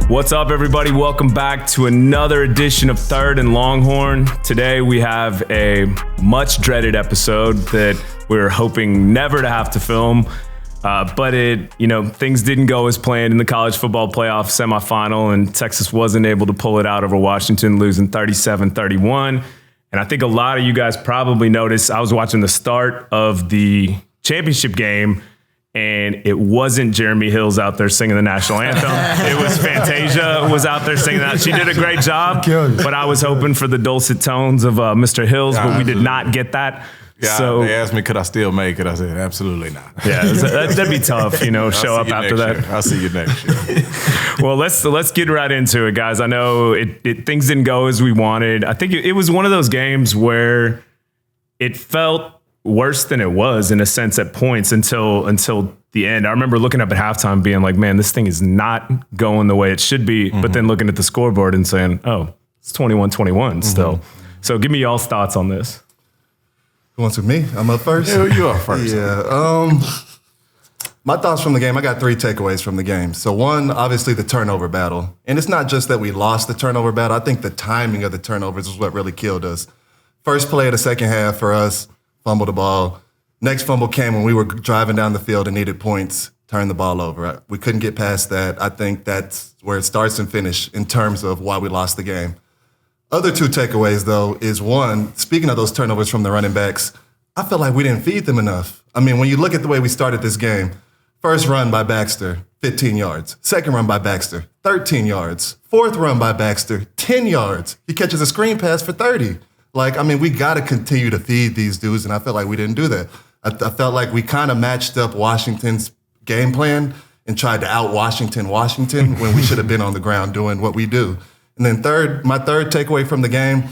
What's up, everybody? Welcome back to another edition of Third and Longhorn. Today we have a much dreaded episode that we're hoping never to have to film. But things didn't go as planned in the college football playoff semifinal, and Texas wasn't able to pull it out over Washington, losing 37-31. And I think a lot of you guys probably noticed I was watching the start of the championship game, and it wasn't Jeremy Hills out there singing the national anthem. It was Fantasia was out there singing that. She did a great job, but I was hoping for the dulcet tones of Mr. Hills, but we did not get that. Yeah, so they asked me, could I still make it? I said, absolutely not. Yeah, that'd be tough, show up after that. I'll see you next year. Well, let's get right into it, guys. I know things didn't go as we wanted. I think it was one of those games where it felt worse than it was in a sense at points until the end. I remember looking up at halftime being like, man, this thing is not going the way it should be. Mm-hmm. But then looking at the scoreboard and saying, oh, it's 21-21 still. So give me y'all's thoughts on this. Who wants with me? I'm up first? Yeah, you are first. Yeah. My thoughts from the game, I got 3 takeaways from the game. So one, obviously the turnover battle. And it's not just that we lost the turnover battle. I think the timing of the turnovers is what really killed us. First play of the second half for us, fumbled the ball. Next fumble came when we were driving down the field and needed points, turned the ball over. We couldn't get past that. I think that's where it starts and finishes in terms of why we lost the game. Other 2 takeaways, though, is one, speaking of those turnovers from the running backs, I feel like we didn't feed them enough. I mean, when you look at the way we started this game, first run by Baxter, 15 yards. Second run by Baxter, 13 yards. Fourth run by Baxter, 10 yards. He catches a screen pass for 30. We got to continue to feed these dudes, and I felt like we didn't do that. I felt like we kind of matched up Washington's game plan and tried to out-Washington when we should have been on the ground doing what we do. And then my third takeaway from the game,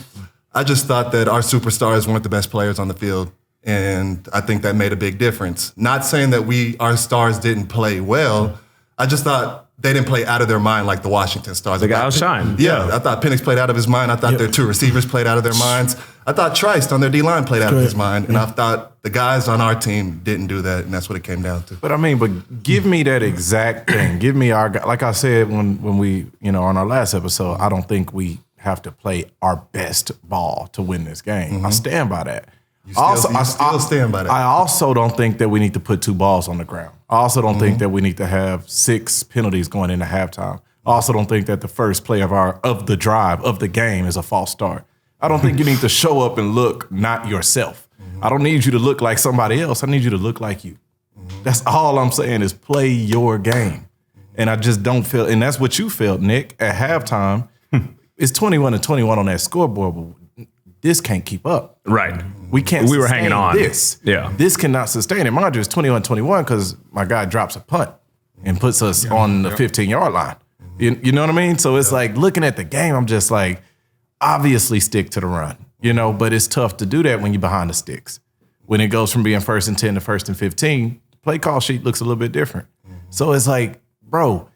I just thought that our superstars weren't the best players on the field, and I think that made a big difference. Not saying that our stars didn't play well. I just thought they didn't play out of their mind like the Washington Stars. They got outshined. Yeah, I thought Penix played out of his mind. I thought their 2 receivers played out of their minds. I thought Trice on their D-line played out of his mind, and I thought the guys on our team didn't do that, and that's what it came down to. But give me that exact thing. Give me like I said when we, on our last episode, I don't think we have to play our best ball to win this game. Mm-hmm. I stand by that. I still stand by that. I also don't think that we need to put 2 balls on the ground. I also don't think that we need to have 6 penalties going into halftime. I also don't think that the first play of the drive of the game is a false start. I don't think you need to show up and look not yourself. I don't need you to look like somebody else. I need you to look like you. That's all I'm saying is play your game. And I just don't feel, and that's what you felt, Nick, at halftime. It's 21-21 on that scoreboard, but this can't keep up. Right. We can't We were hanging on. This. Yeah. This cannot sustain it. Mind you, it's 21-21 because my guy drops a punt and puts us on the 15-yard line. You know what I mean? So it's like looking at the game, I'm just like, obviously stick to the run, but it's tough to do that when you're behind the sticks. When it goes from being 1st and 10 to 1st and 15, play call sheet looks a little bit different. So it's like, bro,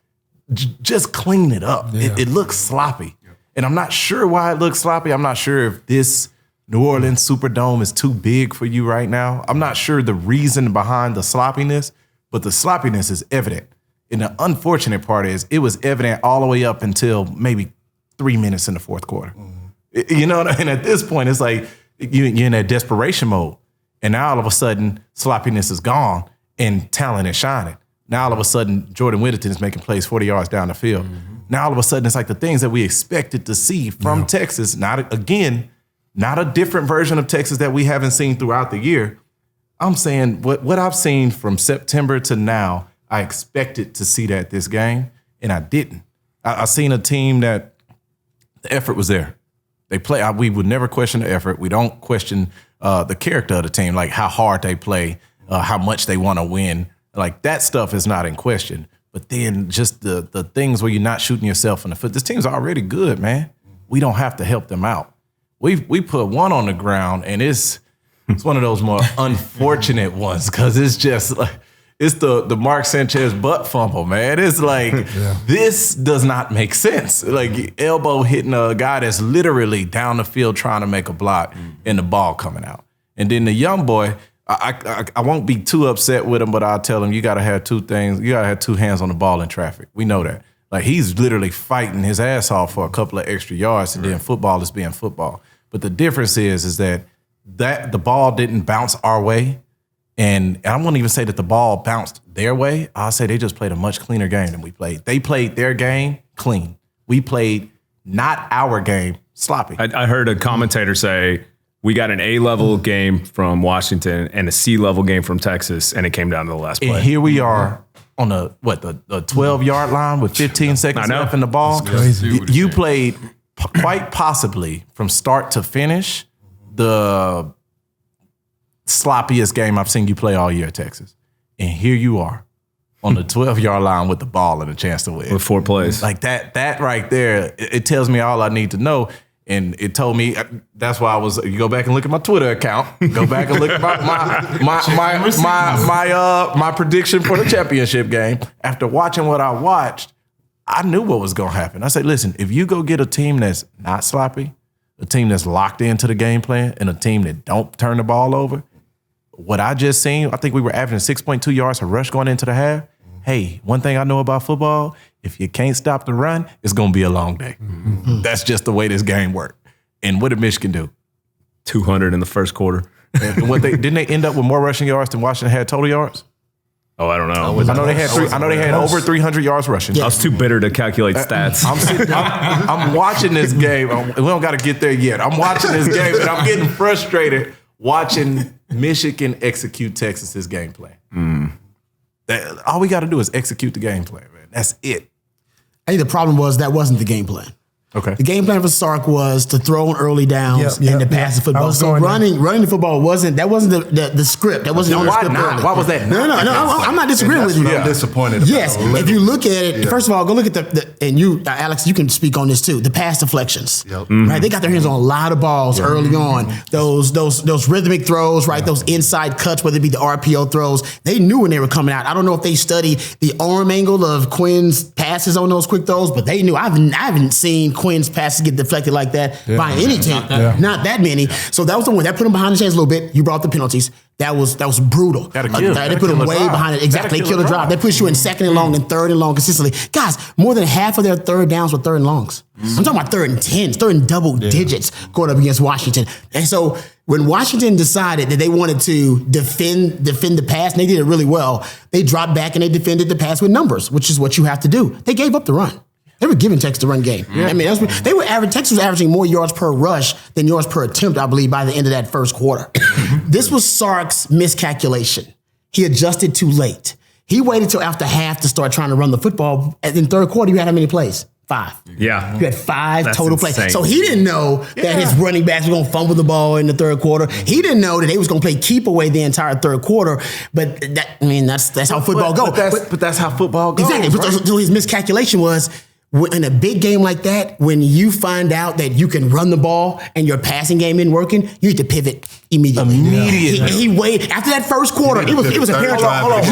just clean it up. Yeah. It looks sloppy. And I'm not sure why it looks sloppy. I'm not sure if this New Orleans Superdome is too big for you right now. I'm not sure the reason behind the sloppiness, but the sloppiness is evident. And the unfortunate part is it was evident all the way up until maybe 3 minutes in the fourth quarter. And at this point, it's like you're in that desperation mode. And now all of a sudden, sloppiness is gone and talent is shining. Now all of a sudden, Jordan Whittington is making plays 40 yards down the field. Now all of a sudden, it's like the things that we expected to see from Texas, not a different version of Texas that we haven't seen throughout the year. I'm saying what I've seen from September to now, I expected to see that this game, and I didn't. I seen a team that the effort was there. They play. We would never question the effort. We don't question the character of the team, like how hard they play, how much they want to win. Like that stuff is not in question. But then just the things where you're not shooting yourself in the foot. This team's already good, man. We don't have to help them out. We put one on the ground, and it's one of those more unfortunate ones because it's just like it's the Mark Sanchez butt fumble, man. It's like this does not make sense. Like elbow hitting a guy that's literally down the field trying to make a block and the ball coming out. And then the young boy, I won't be too upset with him, but I'll tell him you got to have 2 things. You got to have 2 hands on the ball in traffic. We know that. Like, he's literally fighting his ass off for a couple of extra yards, and then football is being football. But the difference is that the ball didn't bounce our way, and I won't even say that the ball bounced their way. I'll say they just played a much cleaner game than we played. They played their game clean. We played not our game sloppy. I heard a commentator say, we got an A-level game from Washington and a C-level game from Texas, and it came down to the last play. And here we are on the 12-yard line with 15 seconds left in the ball. It's crazy. You played quite possibly from start to finish the sloppiest game I've seen you play all year, Texas. And here you are on the 12-yard line with the ball and a chance to win. With 4 plays. Like that right there, it tells me all I need to know. And it told me, that's why you go back and look at my Twitter account, go back and look at my prediction for the championship game. After watching what I watched, I knew what was going to happen. I said, listen, if you go get a team that's not sloppy, a team that's locked into the game plan, and a team that don't turn the ball over, what I just seen, I think we were averaging 6.2 yards per rush going into the half. Hey, one thing I know about football, if you can't stop the run, it's going to be a long day. Mm-hmm. That's just the way this game works. And what did Michigan do? 200 in the first quarter. And didn't they end up with more rushing yards than Washington had total yards? Oh, I don't know. I know they had over 300 yards rushing. I was too bitter to calculate stats. I'm watching this game. We don't got to get there yet. I'm watching this game, and I'm getting frustrated watching Michigan execute Texas's game plan. All we got to do is execute the game plan, man. That's it. I think the problem was that wasn't the game plan. Okay. The game plan for Sark was to throw on early downs and to pass the football. So running the football wasn't the script. That wasn't the script. Why was that? No. I'm not disagreeing with you. I'm disappointed about. Yes, if you look at it, first of all, go look at and you, Alex, you can speak on this too. The pass deflections, right? They got their hands on a lot of balls early on. Those rhythmic throws, right? Those inside cuts, whether it be the RPO throws, they knew when they were coming out. I don't know if they studied the arm angle of Quinn's passes on those quick throws, but they knew. I haven't seen Quinn's passes get deflected like that by any team. Not that many. So that was the one that put them behind the chains a little bit. You brought the penalties. That was brutal. They put them way behind it. Exactly. They killed a drive. They pushed you in second and long and third and long consistently. Guys, more than half of their third downs were third and longs. I'm talking about third and 10s, third and double digits going up against Washington. And so when Washington decided that they wanted to defend the pass, and they did it really well, they dropped back and they defended the pass with numbers, which is what you have to do. They gave up the run. They were giving Texas the run game. I mean, Texas was averaging more yards per rush than yards per attempt, I believe, by the end of that first quarter. This was Sark's miscalculation. He adjusted too late. He waited till after half to start trying to run the football. And in third quarter, you had how many plays? 5. Yeah. You had 5 That's total insane. plays. So he didn't know that his running backs were going to fumble the ball in the third quarter. He didn't know that they was going to play keep away the entire third quarter. But that's how football goes. But that's how football goes. Exactly. Right? So his miscalculation was, in a big game like that, when you find out that you can run the ball and your passing game isn't working, you need to pivot immediately. He waited after that first quarter. It was a parent drive.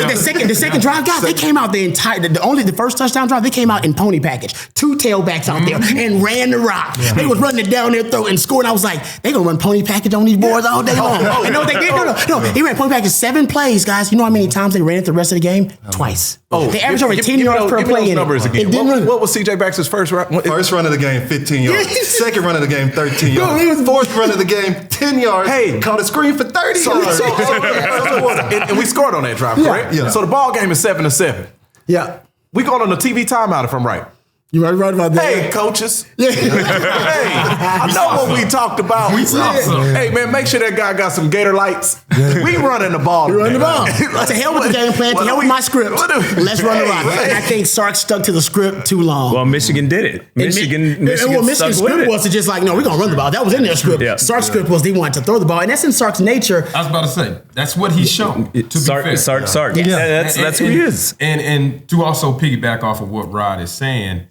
The second drive, guys, they came out the first touchdown drive. They came out in pony package, 2 tailbacks out there and ran the rock. They was running it down their throat and scoring. I was like, they gonna run pony package on these boys all day long. And no, they did. No, he ran pony package 7 plays, guys. You know how many times they ran it the rest of the game? Twice. They averaged over 10 yards per play. Numbers again. What was CJ Baxter's first run? First run of the game, 15 yards. Second run of the game, 13 yards. Fourth run of the game, 10 yards. Hey, caught a screen for 30 yards. And we scored on that drive, correct? Yeah. So the ball game is 7-7. Yeah. We going on a TV timeout if I'm right. You right about that. Hey, coaches. Yeah. Hey, I know what we talked about. Hey, man, make sure that guy got some Gator lights. We running the ball. We running the ball. To hell with the game plan. To hell with my script. Let's run the rock. And I think Sark stuck to the script too long. Well, Michigan did it. Michigan's script was to just like, no, we're going to run the ball. That was in their script. Yeah. Sark's script was they wanted to throw the ball. And that's in Sark's nature. I was about to say, that's what he's shown. Sark. Yeah, that's who he is. And to also piggyback off of what Rod is saying,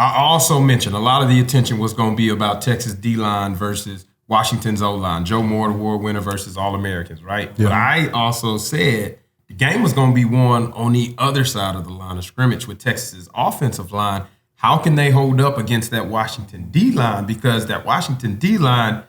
I also mentioned a lot of the attention was going to be about Texas D-line versus Washington's O-line, Joe Moore Award winner versus All-Americans, right? Yeah. But I also said the game was going to be won on the other side of the line of scrimmage with Texas's offensive line. How can they hold up against that Washington D-line? Because that Washington D-line,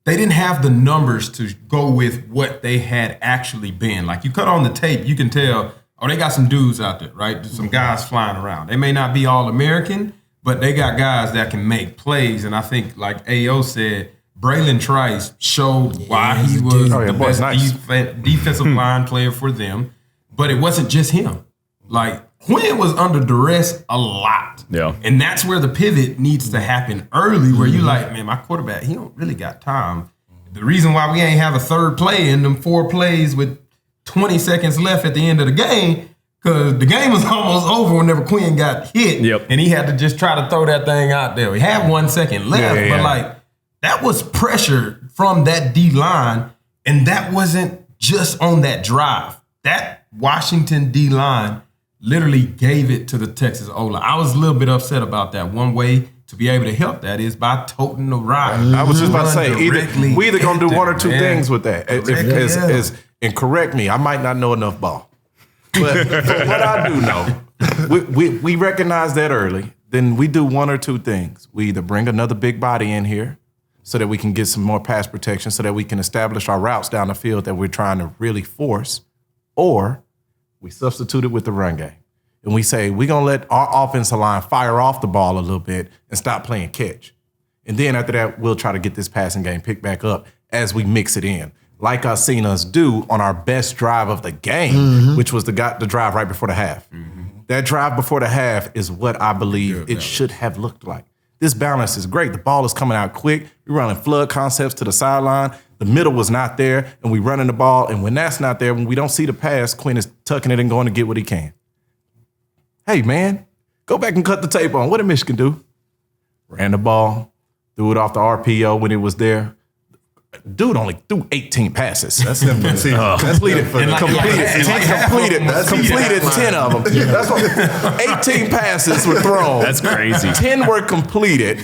they didn't have the numbers to go with what they had actually been. Like, you cut on the tape, you can tell oh, they got some dudes out there, right? There's some guys flying around. They may not be all American, but they got guys that can make plays. And I think, like A.O. said, Braylon Trice showed why he was the best defensive line player for them. But it wasn't just him. Like, Quinn was under duress a lot. Yeah. And that's where the pivot needs to happen early, where you like, man, my quarterback, he don't really got time. The reason why we ain't have a third play in them 4 plays with 20 seconds left at the end of the game, because the game was almost over whenever Quinn got hit. Yep. And he had to just try to throw that thing out there. He had 1 second left, but like, that was pressure from that D-line, and that wasn't just on that drive. That Washington D-line literally gave it to the Texas O-line. I was a little bit upset about that. One way to be able to help that is by toting the rock. I was just about to say, we either going to do one or two things with that. And correct me, I might not know enough ball. But what I do know, we recognize that early. Then we do one or two things. We either bring another big body in here so that we can get some more pass protection, so that we can establish our routes down the field that we're trying to really force, or we substitute it with the run game. And we say, we're going to let our offensive line fire off the ball a little bit and stop playing catch. And then after that, we'll try to get this passing game picked back up as we mix it in. Like I've seen us do on our best drive of the game, which was the drive right before the half. That drive before the half is what I believe it should have looked like. This balance is great. The ball is coming out quick. We're running flood concepts to the sideline. The middle was not there, and we running the ball. And when that's not there, when we don't see the pass, Quinn is tucking it and going to get what he can. Hey, man, go back and cut the tape on. What did Michigan do? Ran the ball, threw it off the RPO when it was there. Dude only threw 18 passes. That's him. Completed 10 of them. That's what, 18 passes were thrown. That's crazy. 10 were completed.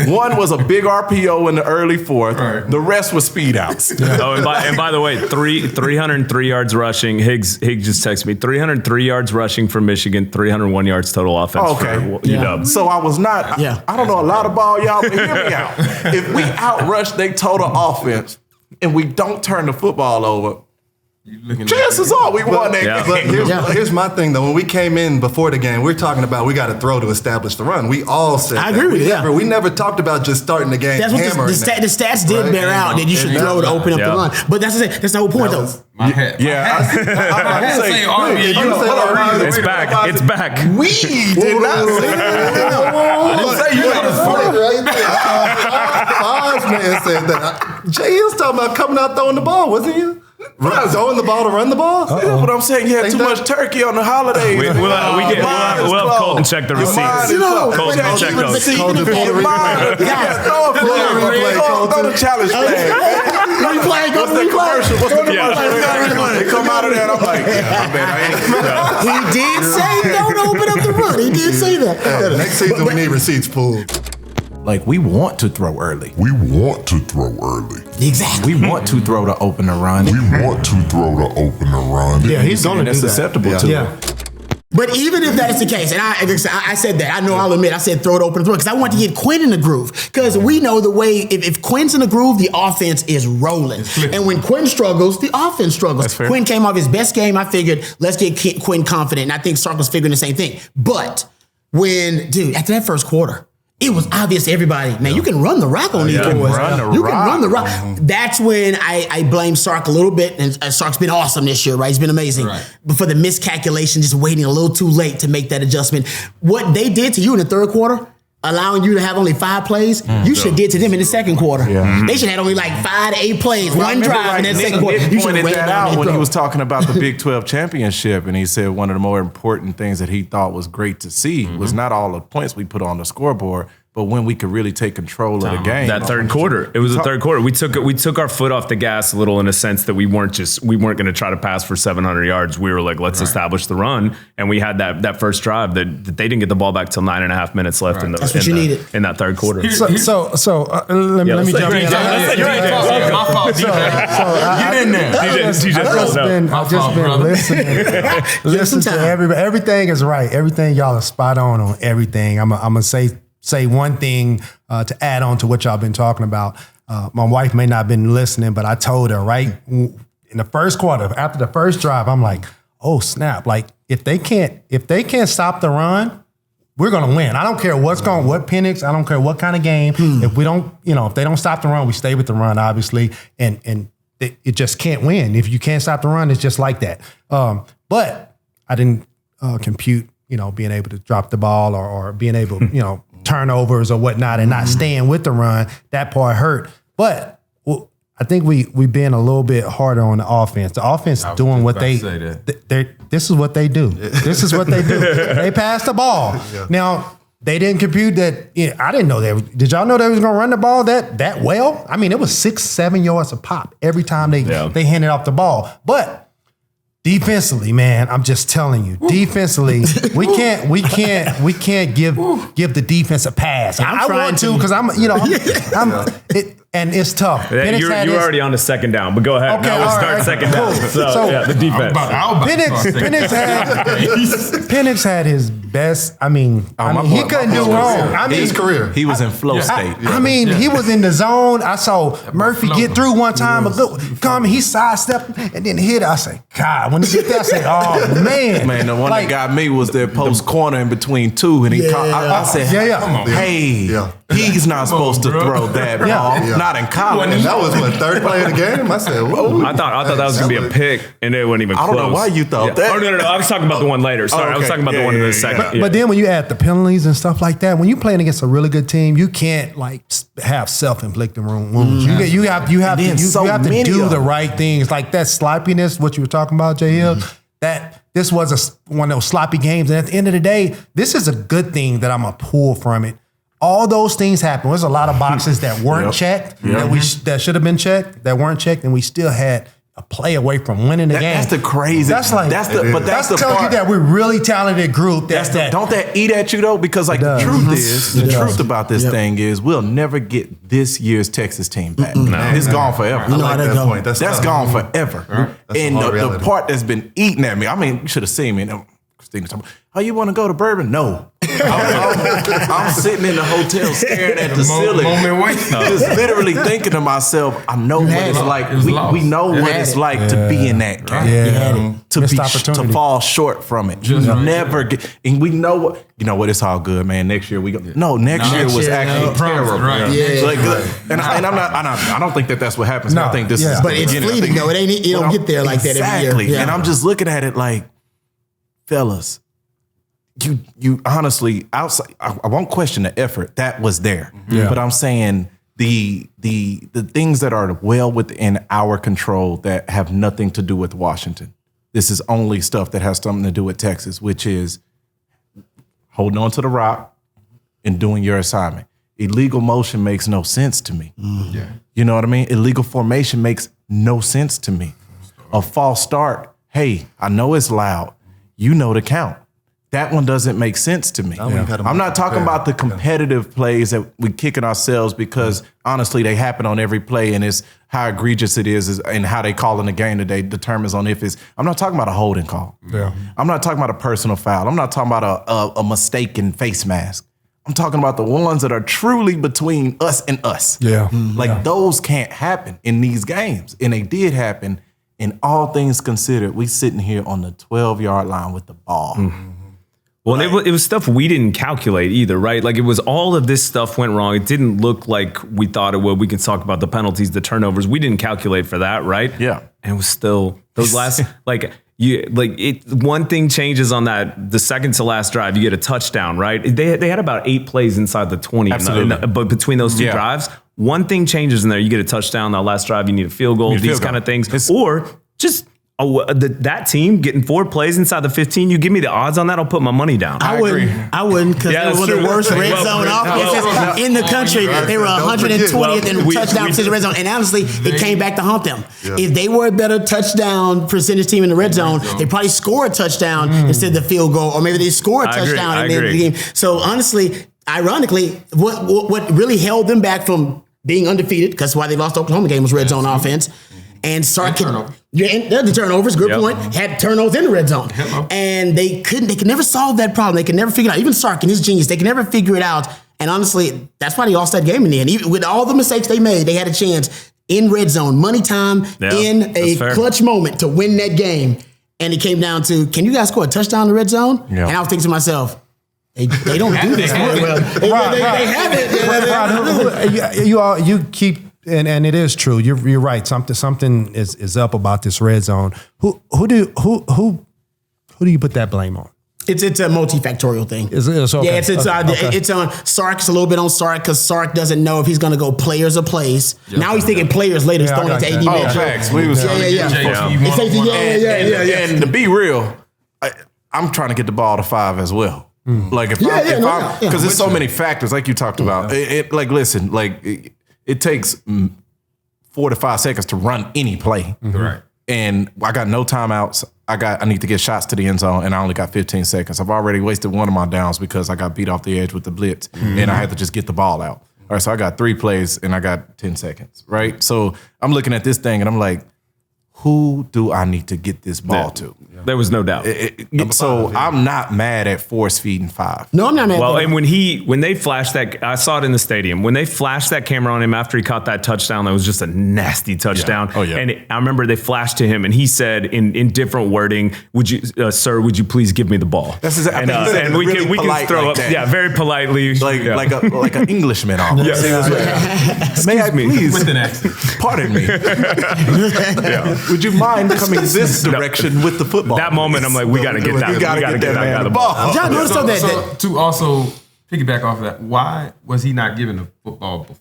1 was a big RPO in the early fourth. Right. The rest was speed outs. Oh, and by the way, 303 yards rushing. Higgs just texted me 303 yards rushing for Michigan, 301 yards total offense for UW. So I was not. I don't know a lot of ball, y'all, but hear me out. If we outrush their total offense and we don't turn the football over, chances are we won that game. But here's my thing, though. When we came in before the game, we're talking about we got to throw to establish the run. We all said I agree with you. We never talked about just starting the game. That's what the stats did bear out that you should throw to open up the run. But that's the whole point, though. My head. It's back. It's back. We did not say that. I didn't say you got to Fozzy man said that. Jay was talking about coming out throwing the ball, wasn't you? Throwing the ball to run the ball? That's what I'm saying. You had too much turkey on the holidays. We'll have Colton check the receipts. Colton check those. Throw the challenge flag. What's the commercial? They come out of there and I'm like, He did say don't open up the run. He did say that. Next season we need receipts pulled. Like, we want to throw early. Exactly. We want to throw to open the run. Yeah, he's going to do that's that. susceptible to it. But even if that is the case, and I said that, I know I'll admit, I said throw it open the run because I want to get Quinn in the groove. Because we know the way, if Quinn's in the groove, the offense is rolling. And when Quinn struggles, the offense struggles. Quinn came off his best game. I figured, let's get Quinn confident. And I think Sark was figuring the same thing. But after that first quarter, it was obvious to everybody, man, you can run the rock on these boys. You can run the rock. That's when I blame Sark a little bit, and Sark's been awesome this year, right? He's been amazing. Right. But for the miscalculation, just waiting a little too late to make that adjustment. What they did to you in the third quarter, allowing you to have only 5 plays, you should have did to them in the second quarter. They should have had only like 5 to 8 plays, one drive in that second quarter. Nick pointed that out when he was talking about the Big 12 championship, and he said one of the more important things that he thought was great to see was not all the points we put on the scoreboard, but when we could really take control of the game. That third quarter. It was the third quarter. We took our foot off the gas a little in a sense that we weren't going to try to pass for 700 yards. We were like, let's establish the run. And we had that first drive that they didn't get the ball back till 9.5 minutes left in that third quarter. So let me jump in. My fault. Get in there. I've just been listening to everybody. Everything is right. Everything y'all are spot on everything. I'm gonna say one thing to add on to what y'all been talking about. My wife may not have been listening, but I told her right in the first quarter, after the first drive, I'm like, oh snap! Like if they can't stop the run, we're gonna win. I don't care what Penix. I don't care what kind of game. If we don't, if they don't stop the run, we stay with the run, obviously, and it just can't win. If you can't stop the run, it's just like that. But I didn't compute, being able to drop the ball or being able, turnovers or whatnot, and not staying with the run. That part hurt, but. I think we been a little bit harder on the offense. The offense doing what this is what they do. This is what they do. They pass the ball. Yeah. Now they didn't compute that. I didn't know that. Did y'all know they was gonna run the ball that well? I mean, it was 6-7 yards a pop every time they handed off the ball. But defensively, man, I'm just telling you, defensively, we can't give the defense a pass. I want to because and it's tough. You're already on the second down, but go ahead. Okay, now we'll start second down. So the defense. Penix had his best. He couldn't do wrong. His career, he was in flow state. He was in the zone. I saw Murphy get through one time, he sidestepped and then hit it. I say, God, when he did that, I said, oh man. Man, the one that got me was their post corner in between two, and he caught. I said, hey, he's not supposed to throw that ball. Not in college. And that was third play of the game. I said, whoa. I thought that was gonna be a pick, and it wasn't even close. I don't know why you thought that. Oh no! I was talking about the one later. Sorry, I was talking about the one in the second. But then when you add the penalties and stuff like that, when you're playing against a really good team, you can't have self-inflicted wounds. You have to do the right things, like that sloppiness. What you were talking about, Jay Hill. That this was one of those sloppy games, and at the end of the day, this is a good thing that I'm gonna pull from it. All those things happen. There's a lot of boxes that weren't checked, that should have been checked, that weren't checked, and we still had a play away from winning the game. That's the crazy. That's the tells you that we're really talented group. Don't that eat at you though? Because the truth about this thing is we'll never get this year's Texas team back. It's gone forever. I like that point. That's gone forever. Right. And the part that's been eating at me. I mean, you should have seen me. Christina told me, "Oh, you want to go to Bourbon?" No. I'm sitting in the hotel staring at the ceiling, just literally thinking to myself, I know what it's like. We know what it's like to be in that game, to fall short from it. You never get, and we know what. It's all good, man. Next year we go. No, next year was actually terrible. Right. And I don't think that's what happens. No, I think this is. But it's fleeting though. It don't get there like that every year. And I'm just looking at it like, fellas. You honestly, outside, I won't question the effort that was there, but I'm saying the things that are well within our control that have nothing to do with Washington. This is only stuff that has something to do with Texas, which is holding on to the rock and doing your assignment. Illegal motion makes no sense to me. You know what I mean? Illegal formation makes no sense to me. A false start, hey, I know it's loud. You know the count. That one doesn't make sense to me. I'm not talking about the competitive plays that we kicking ourselves because honestly they happen on every play, and it's how egregious it is and how they call in the game today determines on if it's. I'm not talking about a holding call. I'm not talking about a personal foul. I'm not talking about a mistaken face mask. I'm talking about the ones that are truly between us and us. Those can't happen in these games, and they did happen. And all things considered, we sitting here on the 12-yard line with the ball. Well, it was stuff we didn't calculate either, right? Like it was all of this stuff went wrong. It didn't look like we thought it would. We can talk about the penalties, the turnovers. We didn't calculate for that, right? Yeah. And it was still those last one thing changes on the second to last drive. You get a touchdown, right? They had about 8 plays inside the 20. Absolutely. But between those two drives, one thing changes in there. You get a touchdown. That last drive, you need a field goal. These kind of things, or just. That team getting 4 plays inside the 15, you give me the odds on that, I'll put my money down. I wouldn't because they were one of the worst red zone offenses in the country. They were 120th in touchdown percentage red zone. And honestly, it came back to haunt them. If they were a better touchdown percentage team in the red zone, they probably score a touchdown instead of the field goal, or maybe they score a touchdown at the end of the game. So honestly, ironically, what really held them back from being undefeated, because why they lost the Oklahoma game was red zone offense. And the turnovers, good point, had turnovers in the red zone. And they could never solve that problem. They could never figure it out. Even Sark and his genius, they could never figure it out. And honestly, that's why they lost that game in the end. Even with all the mistakes they made, they had a chance in red zone, money time, in a clutch moment to win that game. and it came down to, can you guys score a touchdown in the red zone? Yeah. And I was thinking to myself, they don't do this. They have it. You keep, and it is true. You're right. Something is up about this red zone. Who do you put that blame on? It's a multifactorial thing. It's okay. Yeah, it's on Sark's a little bit on Sark because Sark doesn't know if he's going to go players or plays. Now he's thinking players later. He's throwing it to AD Mitchell. Facts. We was And to be real, I'm trying to get the ball to 5 as well. Like if I'm because there's so many factors like you talked about. Listen, it takes 4 to 5 seconds to run any play. Right. And I got no timeouts. I need to get shots to the end zone, and I only got 15 seconds. I've already wasted one of my downs because I got beat off the edge with the blitz, and I had to just get the ball out. All right, so I got 3 plays, and I got 10 seconds, right? So I'm looking at this thing, and I'm like, who do I need to get this ball to? There was no doubt. So I'm not mad at force feeding 5. No, I'm not mad. Well, and when they flashed that, I saw it in the stadium. When they flashed that camera on him after he caught that touchdown, that was just a nasty touchdown. Yeah. Oh, yeah. And I remember they flashed to him, and he said in different wording, "Would you, sir, would you please give me the ball?" That's exactly. And we can throw like up, that. very politely, like an Englishman almost. Yes. May I please? With an accent. Pardon me. Would you mind coming this direction with the football? That moment, I'm like, we got to get that. We got to get that guy the ball. John, notice So to also piggyback off of that, why was he not given the football before?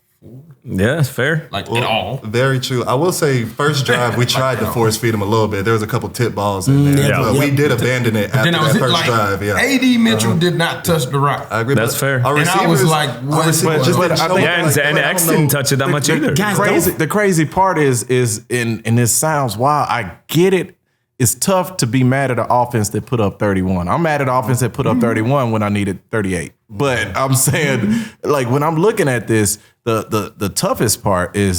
Yeah, that's fair. At all? Very true. I will say, first drive, we tried to force feed him a little bit. There was a couple tip balls in there. Yeah. But we did abandon it after that first drive. Yeah. AD Mitchell did not touch the rock. I agree. That's fair. Our And I was receivers- like, what? our receivers just didn't show up. And X didn't touch it that much either. The crazy part is and this sounds wild. I get it. It's tough to be mad at an offense that put up 31. I'm mad at an offense that put up 31 when I needed 38. But I'm saying, when I'm looking at this, the toughest part is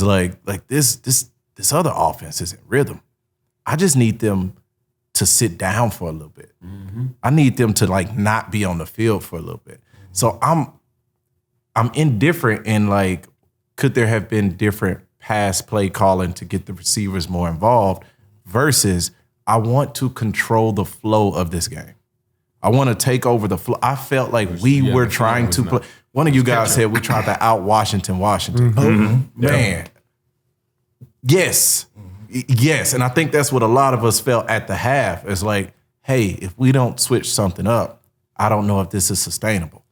this other offense is in rhythm. I just need them to sit down for a little bit. I need them to not be on the field for a little bit. So I'm indifferent in could there have been different pass play calling to get the receivers more involved versus I want to control the flow of this game. I want to take over the flow. I felt like we were trying to play. One of you guys said we tried to out Washington. Man. Yes. Yes. And I think that's what a lot of us felt at the half. It's like, hey, if we don't switch something up, I don't know if this is sustainable.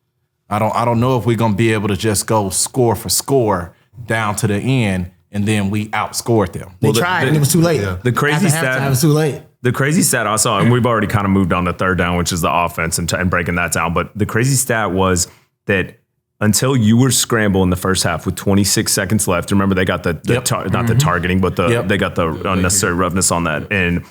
I don't know if we're going to be able to just go score for score down to the end and then we outscored them. They tried and it was too late. The crazy stat, it was too late. The crazy stat I saw, and we've already kind of moved on to third down, which is the offense and breaking that down. But the crazy stat was that until you were scramble in the first half with 26 seconds left, remember they got the not the targeting, but they got the unnecessary roughness on that. And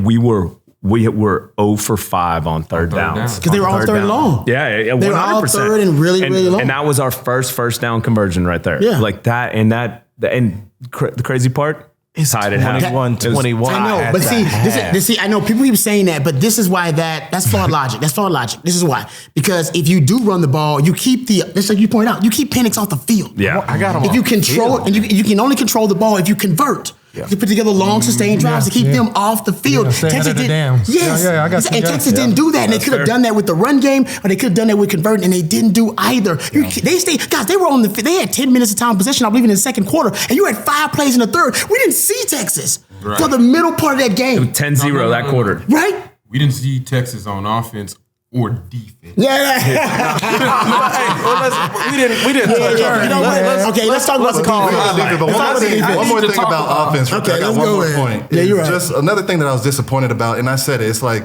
we were 0 for 5 on third downs. Because they were all third and long. Yeah, 100%. They were all third and really long. And that was our first down conversion right there. Yeah. Like that, and the crazy part, it's tied at half. 21-21. I know, but see, I know people keep saying that, but this is why that's flawed logic. That's flawed logic. This is why. Because if you do run the ball, you keep just like you point out, you keep Penix off the field. Yeah. I got him. If you control, and you can only control the ball if you convert. Yeah. You put together long sustained drives to keep them off the field. Texas didn't. Yes. I got you. And Texas didn't do that. And they could have done that with the run game, or they could have done that with converting, and they didn't do either. They were on they had 10 minutes of time possession, I believe, in the second quarter, and you had 5 plays in the third. We didn't see Texas for the middle part of that game. 10-0 that quarter. Right? We didn't see Texas on offense or defense. Yeah. We didn't touch You know what? Okay, let's talk about the One defense. more thing about offense. Okay, I got let's one go more ahead. point. Yeah, you're right. Just another thing that I was disappointed about, and I said it, it's like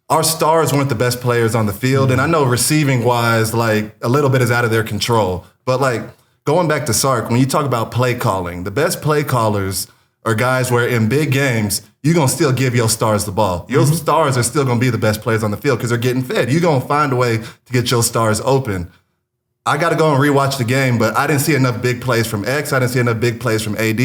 our stars weren't the best players on the field. And I know receiving wise, a little bit is out of their control. But going back to Sark, when you talk about play calling, the best play callers are guys where in big games, you're going to still give your stars the ball. Your stars are still going to be the best players on the field because they're getting fed. You're going to find a way to get your stars open. I got to go and rewatch the game, but I didn't see enough big plays from X. I didn't see enough big plays from AD.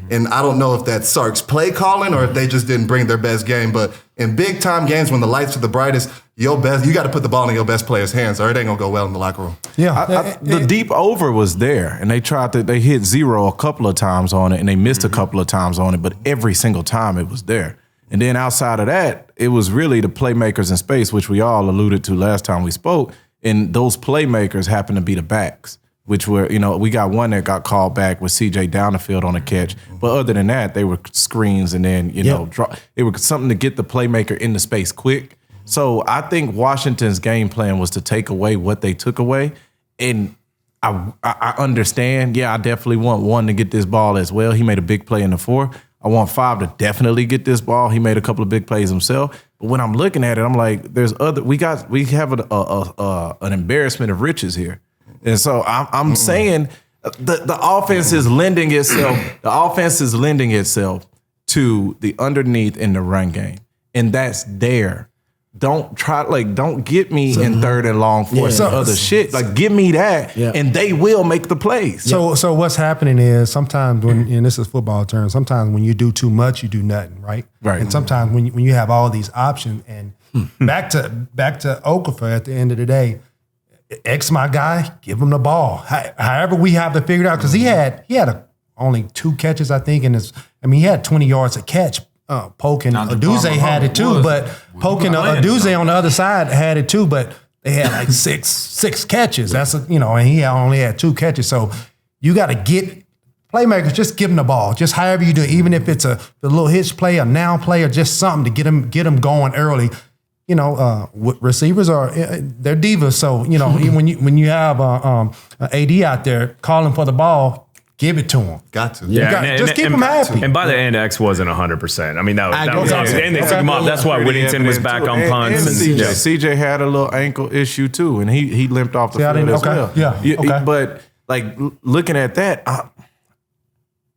And I don't know if that's Sark's play calling or if they just didn't bring their best game. But in big time games when the lights are the brightest, you got to put the ball in your best player's hands or it ain't going to go well in the locker room. Yeah. The deep over was there, and they hit 0 a couple of times on it, and they missed a couple of times on it, but every single time it was there. And then outside of that, it was really the playmakers in space, which we all alluded to last time we spoke. And those playmakers happen to be the backs, which were, we got one that got called back with CJ down the field on a catch. But other than that, they were screens and then, it was something to get the playmaker in the space quick. So I think Washington's game plan was to take away what they took away. And I understand. Yeah, I definitely want one to get this ball as well. He made a big play in the fourth. I want 5 to definitely get this ball. He made a couple of big plays himself. But when I'm looking at it, I'm like, we have an embarrassment of riches here. And so I'm saying the offense is lending itself. The offense is lending itself to the underneath in the run game, and that's there. Don't get me in 3rd and long for some other shit. Like, give me that, and they will make the plays. So what's happening is sometimes and this is football terms, sometimes when you do too much, you do nothing, right? Right. And sometimes when you have all these options, and back to Okafor at the end of the day, X my guy, give him the ball. However we have to figure it out, because he had only 2 catches, I think, he had 20 yards a catch. Polk and Aduze had it too, but Polk and Aduze on the other side had it too, but they had like six catches. That's and he only had 2 catches. So you got to get playmakers. Just give them the ball. Just however you do it, even if it's the little hitch play, a now play, or just something to get them going early. Receivers they're divas. So when you have AD out there calling for the ball, give it to him. Got to. Yeah, just keep him happy. And by the end, X wasn't 100%. I mean, that was obviously, and they took him off. That's why Whittington was back on punts. And CJ had a little ankle issue too, and he limped off the field as well. Yeah, okay. But looking at that,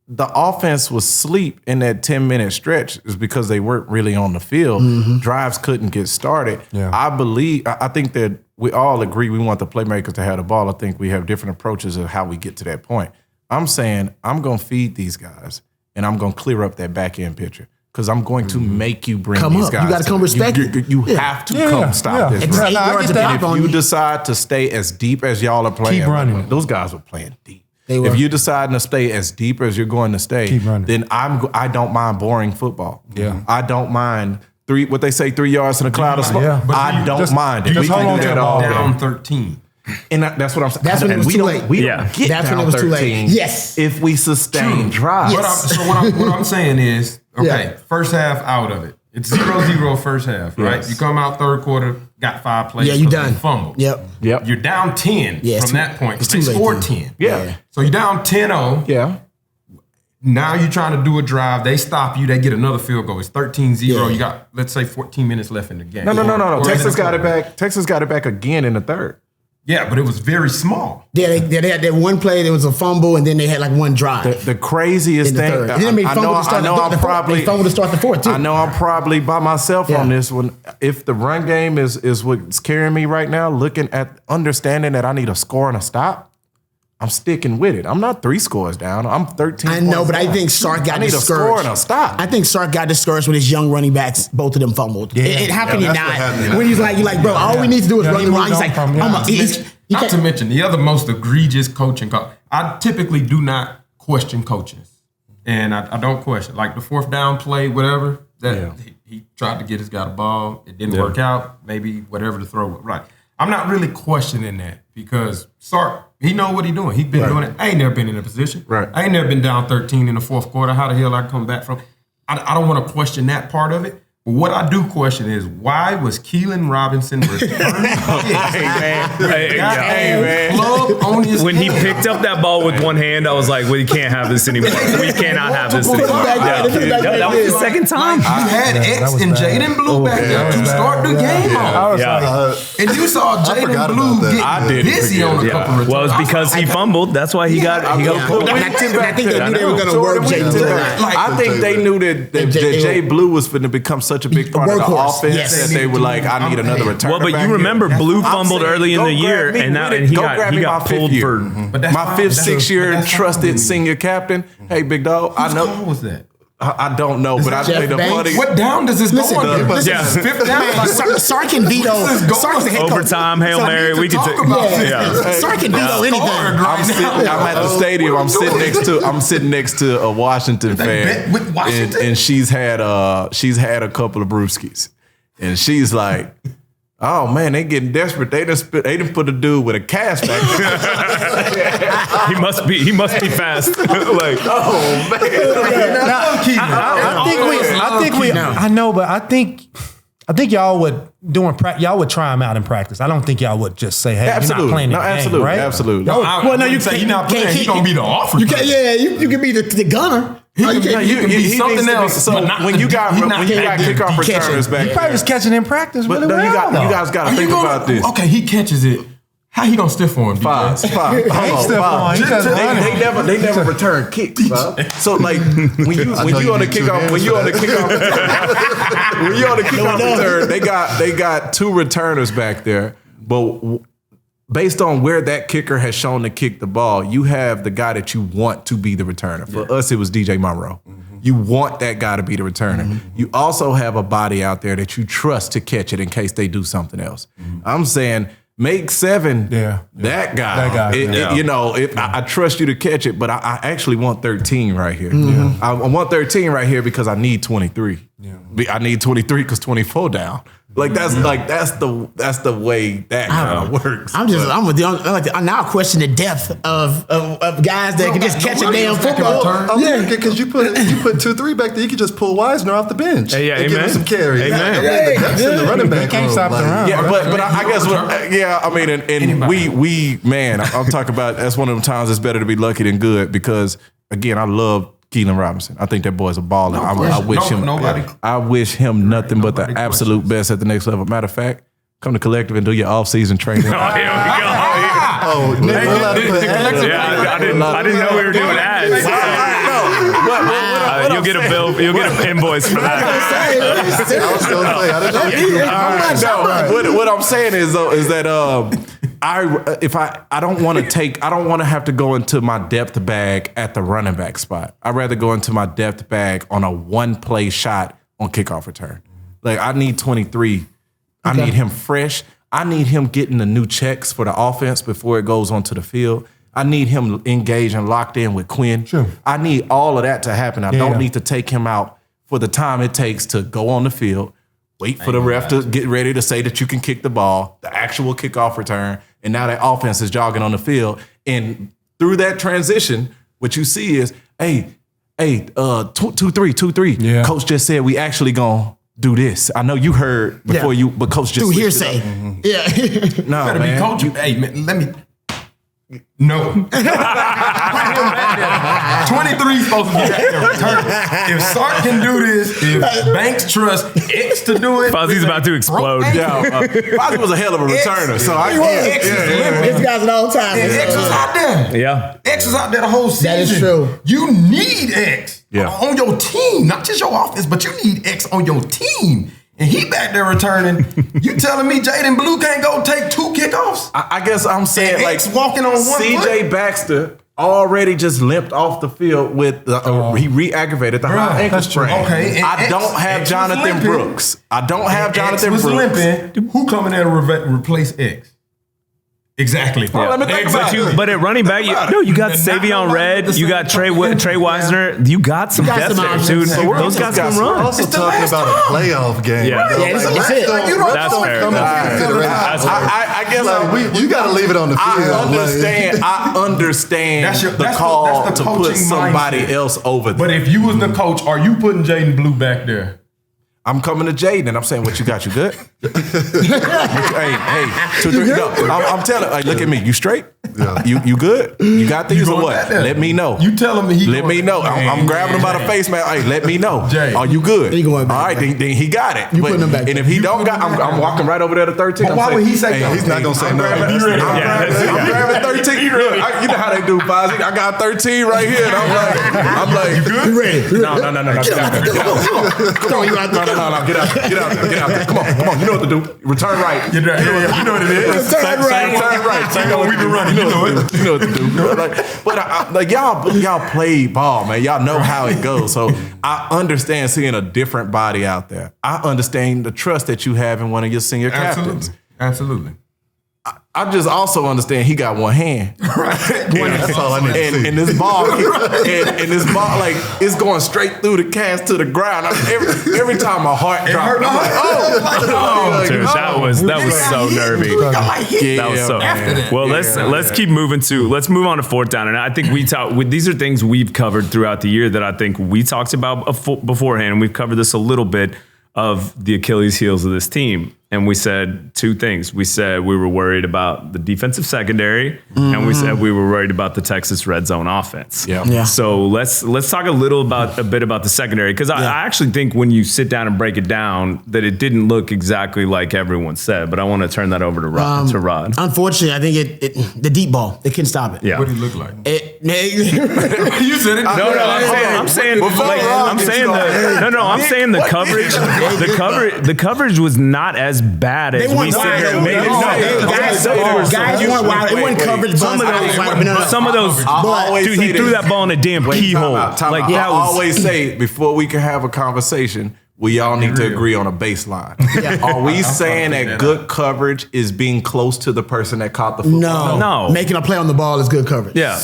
the offense was asleep in that 10-minute stretch is because they weren't really on the field. Mm-hmm. Drives couldn't get started. Yeah. I think that we all agree we want the playmakers to have the ball. I think we have different approaches of how we get to that point. I'm saying I'm going to feed these guys, and I'm going to clear up that back-end picture because I'm going to make you bring these guys. You got to come respect it. You have to come stop this. It's 8 yards of if you decide to stay as deep as y'all are playing, keep running. Those guys were playing deep. If you decide to stay as deep as you're going to stay, then I don't mind boring football. Yeah, I don't mind 3 yards in a cloud of smoke. Yeah. I don't mind it. We can do that all down 13. And that's what I'm saying. That's when it was too late. We don't get that's down when it was 13 too late. Yes. If we sustain drive. Yes. What I'm saying is, first half out of it. It's 0-0 first half, right? Yes. You come out third quarter, got 5 plays. Yeah, you done. Fumble. Yep. You're down 10 from that point. They scored 10. Yeah. So you're down 10-0. Yeah. Now you're trying to do a drive. They stop you. They get another field goal. It's 13-0. Yeah. You got, let's say, 14 minutes left in the game. No. Texas got it back. Texas got it back again in the third. Yeah, but it was very small. Yeah, they had that one play. There was a fumble, and then they had like one drive. The craziest thing. I know I'm probably by myself on this one. If the run game is what's carrying me right now, looking at understanding that I need a score and a stop, I'm sticking with it. I'm not 3 scores down. I'm 13. I know, but I think Sark got discouraged. I need a score and a stop. I think Sark got discouraged with his young running backs. Both of them fumbled. Yeah. How can you not? When he's like, bro, all we need to do is run the ball. He's like, not to mention the other most egregious coaching call. I typically do not question coaches, and I don't question like the 4th down play, whatever. He tried to get his guy the ball. It didn't work out. Maybe whatever the throw was. Right. I'm not really questioning that because Sark, he know what he doing. He been doing it. I ain't never been in a position. Right. I ain't never been down 13 in the 4th quarter. How the hell I come back from? I don't want to question that part of it. But what I do question is why was Keelan Robinson returned? When he picked up that ball with one hand, I was like, well, you can't have this anymore. We cannot have this anymore. That was the second time. You had X and Jaden Blue back there to start the game off. And you saw Jaden Blue get busy on a couple of times. Well, it's because he fumbled. That's why he got pulled. I think they knew they were going to work Jaden Blue. I think they knew that Jay Blue was going to become such a big part of the offense that they were like, I need another return. Well, but you remember Blue fumbled early in the year, and he got pulled for my 5th, 6th year trusted senior captain. Hey, big dog, I know. Whose call was that? I don't know, but I think the funny. What down does this go on? Fifth down. Sark can veto. Sark's the head coach. Overtime, Hail Mary. We can talk about Sark can veto anything. I'm at the stadium. I'm sitting next to a Washington fan, and she's had a couple of brewskis, and she's like, "Oh man, they getting desperate. They done put a dude with a cast back there." He must be fast. Like, oh man. I think y'all would y'all would try him out in practice. I don't think y'all would just say, "Hey, you're not playing the game," right? Absolutely. Well, no, you say he's not playing. He's gonna be the offer. You can, you can be the gunner. He can be something else. So when you got kickoff returners back, He probably was catching in practice. but really no, you well, guys got to think about this. Okay, he catches it. How he gonna stiff for him? Five. Hold on. They never return kicks, Bob. So like when you on the kickoff return, they got two returners back there, but based on where that kicker has shown to kick the ball, you have the guy that you want to be the returner. For us, it was DJ Monroe. Mm-hmm. You want that guy to be the returner. Mm-hmm. You also have a body out there that you trust to catch it in case they do something else. Mm-hmm. I'm saying make 7 that guy. I trust you to catch it, but I actually want 13 right here. Mm-hmm. I want 13 right here because I need 23. Yeah. I need 23 because 24 down. Like that's the way that kind of works. I'm with you. I now question the depth of guys that can just catch a damn football. I'm because you put 2-3 back there, you could just pull Wisner off the bench. Hey, and give him some carries. Amen. The depth's in the running back. He can't stop the run. Yeah, but I guess I'm talking about that's one of them times it's better to be lucky than good because again I love Keelan Robinson. I think that boy's a baller. I wish him nothing but the absolute best at the next level. Matter of fact, come to Collective and do your off-season training. I didn't know we were doing ads. You'll get a bill. You'll get an invoice for that. What I'm saying is that I don't want to have to go into my depth bag at the running back spot. I'd rather go into my depth bag on a one-play shot on kickoff return. Like I need 23. I need him fresh. I need him getting the new checks for the offense before it goes onto the field. I need him engaged and locked in with Quinn. Sure. I need all of that to happen. I don't need to take him out for the time it takes to go on the field, wait for the ref to get ready to say that you can kick the ball, the actual kickoff return, and now that offense is jogging on the field. And through that transition, what you see is, 2-3. Yeah. Coach just said we actually gonna do this. I know you heard before but Coach just through hearsay. Yeah. No, better man. be coaching. Hey, man, let me. No. 23 supposed to be back there returning. If Sark can do this, if Banks trusts X to do it. Fozzy's about to explode. Fozzy was a hell of a returner. This guy's an all-timer. X was out there. Yeah. X was out there the whole season. That is true. You need X on your team, not just your offense, but you need X on your team. And he back there returning. You telling me Jaden Blue can't go take 2 kickoffs? I guess I'm saying like walking on one CJ foot? Baxter already just limped off the field with he re-aggravated the high ankle sprain. Okay, I don't have Jonathan Brooks. I don't have Jonathan Brooks. Limping. Who coming there to replace X? Exactly. Well, let me think about it. But at running back, you got Savion Red, you got Trey Wisner, you got some depth there, dude. Those guys can We're run. also talking about a playoff game. Yeah, that's it. That's fair. I guess you got to leave it on the field. I understand the call to put somebody else over there. But if you was the coach, are you putting Jaden Blue back there? I'm coming to Jaden and I'm saying, what you got? You good? Hey, 2, 3. No, I'm telling. Like, look at me. You straight? Yeah. You good? You got these or what? Let me know. You telling me Let me know. I'm grabbing him by the face, man. Hey, let me know. Jay. Are you good? He going back. All right, then he got it. You putting him back. And if he don't got, I'm walking right over there to 13. But why would he say no? He's not gonna say no. I'm grabbing 13. You know how they do, Fozzy. I got 13 right here. And I'm like, You ready? no. Come on, you got No, get out there. Come on. You know what to do. Return right. You know what it is. Return right. You know we've been running. You know it. You know what to do. But y'all play ball, man. Y'all know how it goes. So I understand seeing a different body out there. I understand the trust that you have in one of your senior captains. Absolutely. I just also understand he got one hand. Right. That's all I need to see. And this ball, like, it's going straight through the cast to the ground. Every time my heart dropped, I'm like, oh. Dude, that was so nervy. That was so. Well, let's keep moving let's move on to fourth down. And I think these are things we've covered throughout the year that I think we talked about beforehand. And we've covered this a little bit of the Achilles heels of this team. And we said two things. We said we were worried about the defensive secondary, and we said we were worried about the Texas red zone offense. Yeah. So let's talk a bit about the secondary, because I actually think when you sit down and break it down that it didn't look exactly like everyone said. But I want to turn that over to Rod. Unfortunately, I think the deep ball, they couldn't stop it. Yeah. What did it look like? You said it. No, I'm saying the coverage. The coverage was not as bad as we sit here and made it. Guys weren't wide. It wasn't coverage. Some of those. Dude, he threw that ball in a damn keyhole. Like I always say, before we can have a conversation, we all need to agree on a baseline. Are we saying that good coverage is being close to the person that caught the football? No. Making a play on the ball is good coverage. Yeah.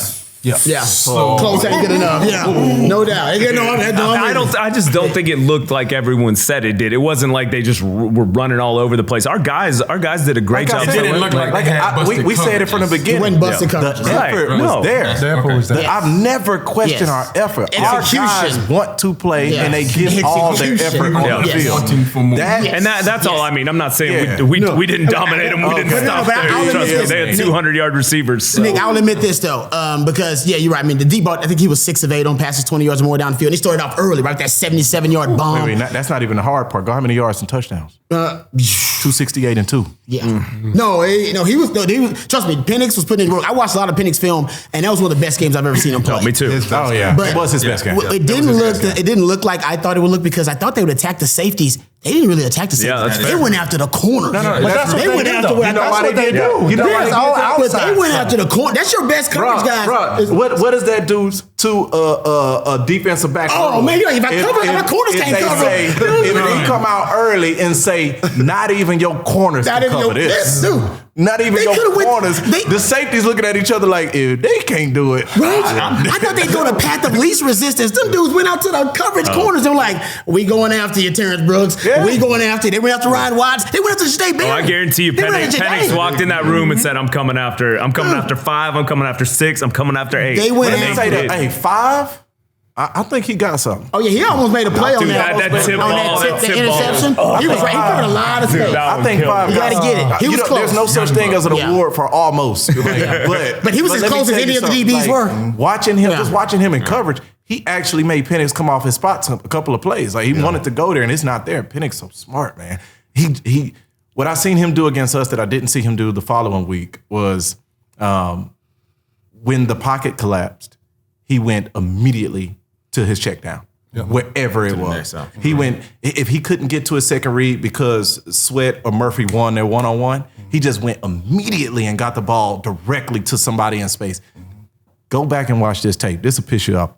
So close ain't good enough. Yeah, no doubt. I just don't think it looked like everyone said it did. It wasn't like they just were running all over the place. Our guys did a great job. It didn't look like we said it from the beginning. It wasn't busted coverage. The effort was there. The effort was there. I've never questioned our effort. Our guys want to play, and they give all their effort on the field. That's all I mean. I'm not saying we didn't dominate them. We didn't stop them. Trust me, they had 200-yard receivers. Nick, I'll admit this, though, because you're right. I mean, the deep ball, I think he was 6 of 8 on passes, 20 yards or more downfield. And he started off early, right? That 77-yard bomb. Wait, that's not even the hard part. Go how many yards and touchdowns? 268 and 2. Yeah. No, he was. Trust me, Penix was putting in work. I watched a lot of Penix film, and that was one of the best games I've ever seen him play. Me too. It was his best game. It didn't look like I thought it would look, because I thought they would attack the safeties. They didn't really attack the safeties. They went after the corners. They went after what they do. You know they went after the corner. That's your best coverage, guys. What does that do to a defensive back? Oh man, if I corners can't cover. If they come out early and say, not even your corners can cover this. Not even your corners. The safeties looking at each other like, if they can't do it. Right? I thought they'd go the path of least resistance. Them dudes went out to the coverage corners. They were like, we going after you, Terrence Brooks. Yeah. We going after you. They went after Ryan Watts. They went after Janae Barry. I guarantee you, Penix walked in that room and said, I'm coming after 5, I'm coming after 6, I'm coming after 8. They went and say that, hey, 5? I think he got something. Oh, yeah, he almost made a play on that. The interception. He was right. He covered a lot of space. I think 5 You got to get it. He was close. There's no such thing as an award for almost. But he was as close as any of the DBs were. Watching him in coverage, he actually made Penix come off his spot a couple of plays. Like, he wanted to go there, and it's not there. Penix so smart, man. What I seen him do against us that I didn't see him do the following week was when the pocket collapsed, he went immediately to his check down, wherever it was. He went, if he couldn't get to his second read because Sweat or Murphy won their one-on-one, he just went immediately and got the ball directly to somebody in space. Go back and watch this tape. This will piss you off.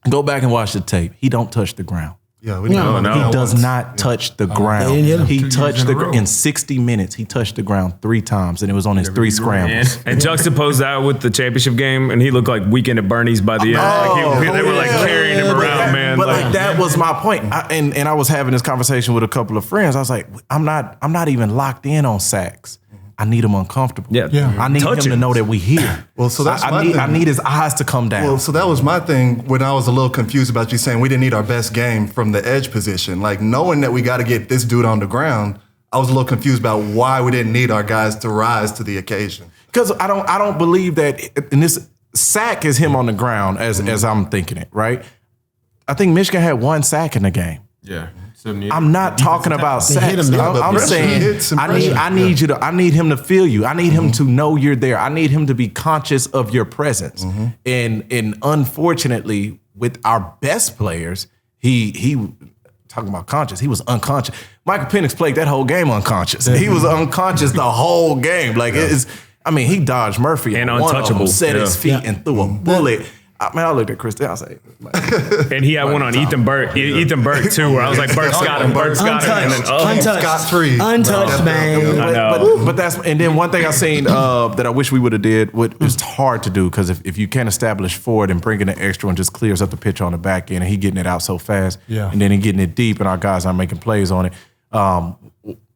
Go back and watch the tape. He don't touch the ground. Yeah, we know. He does not touch the ground. He touched in 60 minutes. He touched the ground 3 times, and it was on his 3 scrambles. And juxtapose that with the championship game, and he looked like Weekend at Bernie's by the end. They were like carrying him around, man. But like that was my point. And I was having this conversation with a couple of friends. I was like, I'm not even locked in on sacks. I need him uncomfortable. Yeah. I need him to know that we here. Well, so that's I need his eyes to come down. Well, so that was my thing when I was a little confused about you saying we didn't need our best game from the edge position. Like, knowing that we got to get this dude on the ground, I was a little confused about why we didn't need our guys to rise to the occasion. Because I don't believe that, and this sack is him on the ground as I'm thinking it, right? I think Michigan had 1 sack in the game. Yeah. I'm not talking about sacks. I'm saying I need him to feel you. I need him to know you're there. I need him to be conscious of your presence. And unfortunately, with our best players, talking about conscious. He was unconscious. Michael Penix played that whole game unconscious. He was unconscious the whole game. Like he dodged Murphy and one untouchable. of them, set his feet and threw a bullet. I looked at Chris. I was like, and he had one on Ethan Burke too, where I was like, Burke's got him, and then untouched, Scott free, untouched, man. I know. But that's, and then one thing I seen that I wish we would have did. It's hard to do because if you can't establish forward and bring in an extra and just clears up the pitch on the back end, and he getting it out so fast, and then he getting it deep, and our guys aren't making plays on it.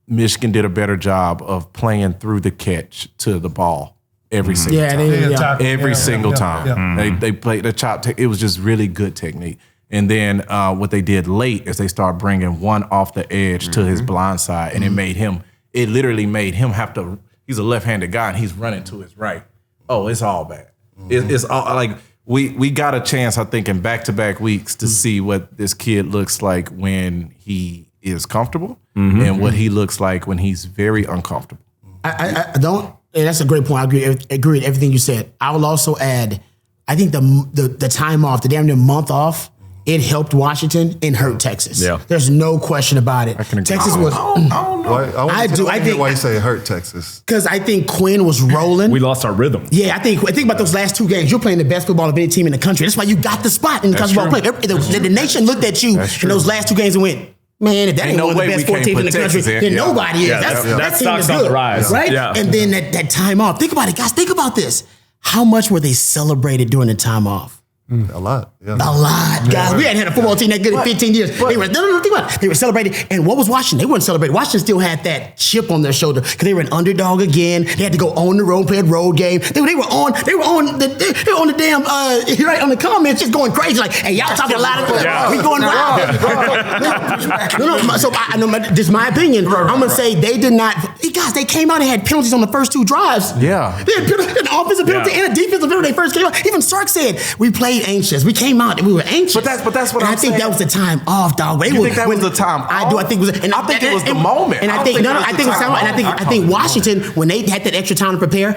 Michigan did a better job of playing through the catch to the ball. Every single time. Every single time. They played the chop. It was just really good technique. And then what they did late is they start bringing one off the edge to his blind side, and it literally made him have to. He's a left-handed guy, and he's running to his right. Oh, it's all bad. It's all like we got a chance, I think, in back-to-back weeks to see what this kid looks like when he is comfortable and what he looks like when he's very uncomfortable. I don't. And that's a great point. I agree with everything you said. I will also add, I think the time off, the damn near month off, it helped Washington and hurt Texas. Yeah. There's no question about it. Texas was. I don't know. I think why you say it hurt Texas. Because I think Quinn was rolling. We lost our rhythm. Yeah, I think about those last 2 games. You're playing the best football of any team in the country. That's why you got the spot in the college football play. The nation looked at you in those last 2 games and went, man, if that ain't one of the best 4 teams in the country, then nobody is. That team is on good, the rise. right? Yeah. And then that time off. Think about it, guys. Think about this. How much were they celebrated during the time off? A lot. Yeah. A lot, guys. We hadn't had a football team that good in 15 years. Think about it. They were celebrating. And what was Washington? They weren't celebrating. Washington still had that chip on their shoulder because they were an underdog again. They had to go on the road, play a road game. They were on the damn right on the comments, just going crazy. Like, hey, y'all talking a lot of we going wild. So I know this is my opinion. I'm gonna say they did not. Guys, they came out and had penalties on the first 2 drives. Yeah, they had an offensive penalty and a defensive penalty. They first came out. Even Sark said we played anxious. We came out and we were anxious. But that's what I'm saying. I think that was the time off, dog. You think that was the time off? I do. I think it was. And I think it was the moment. And I think Washington, when they had that extra time to prepare,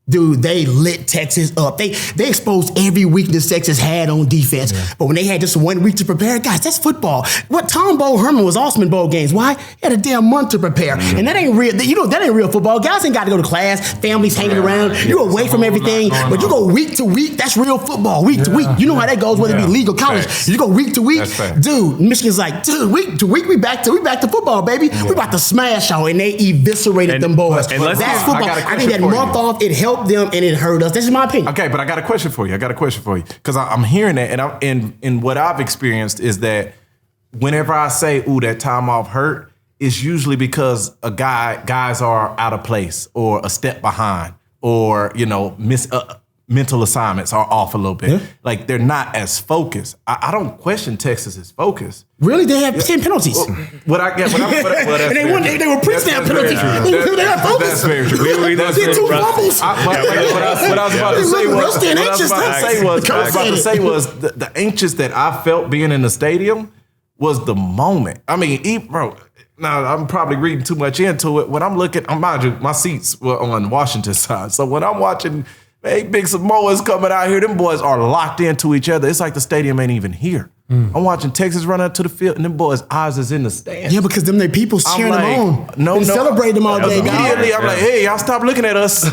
dude, they lit Texas up. They exposed every weakness Texas had on defense. Yeah. But when they had just 1 week to prepare, guys, that's football. What Tom Herman was awesome in bowl games. Why? He had a damn month to prepare. And that ain't real. That ain't real football. Guys ain't got to go to class. Families hanging around. You're away from everything. But you go week to week. That's real football. Week to week. You know how that goes, whether it be league or college. You go week to week. Dude, Michigan's like, week to week, we back to football, baby. We about to smash y'all. And they eviscerated them boys. That's football. I think that month off, it helped them and it hurt us. This is my opinion. Okay, but I got a question for you. Because I'm hearing that, and what I've experienced is that whenever I say, "Ooh, that time off hurt," it's usually because guys are out of place or a step behind, or mental assignments are off a little bit. Yeah. Like they're not as focused. I don't question Texas's focus. Really, they have 10 penalties. And they were pre-snap penalties. They got focus. That's very true. They did 2 fumbles. What I was about to say was the anxious that I felt being in the stadium was the moment. I mean, bro. Now, I'm probably reading too much into it. When I'm looking, mind you, my seats were on Washington side. So when I'm watching big Samoans coming out here, them boys are locked into each other. It's like the stadium ain't even here. I'm watching Texas run out to the field, and them boys' eyes is in the stands. Yeah, because them people's cheering them on. Celebrate them all day. Immediately, I'm like, hey, y'all stop looking at us.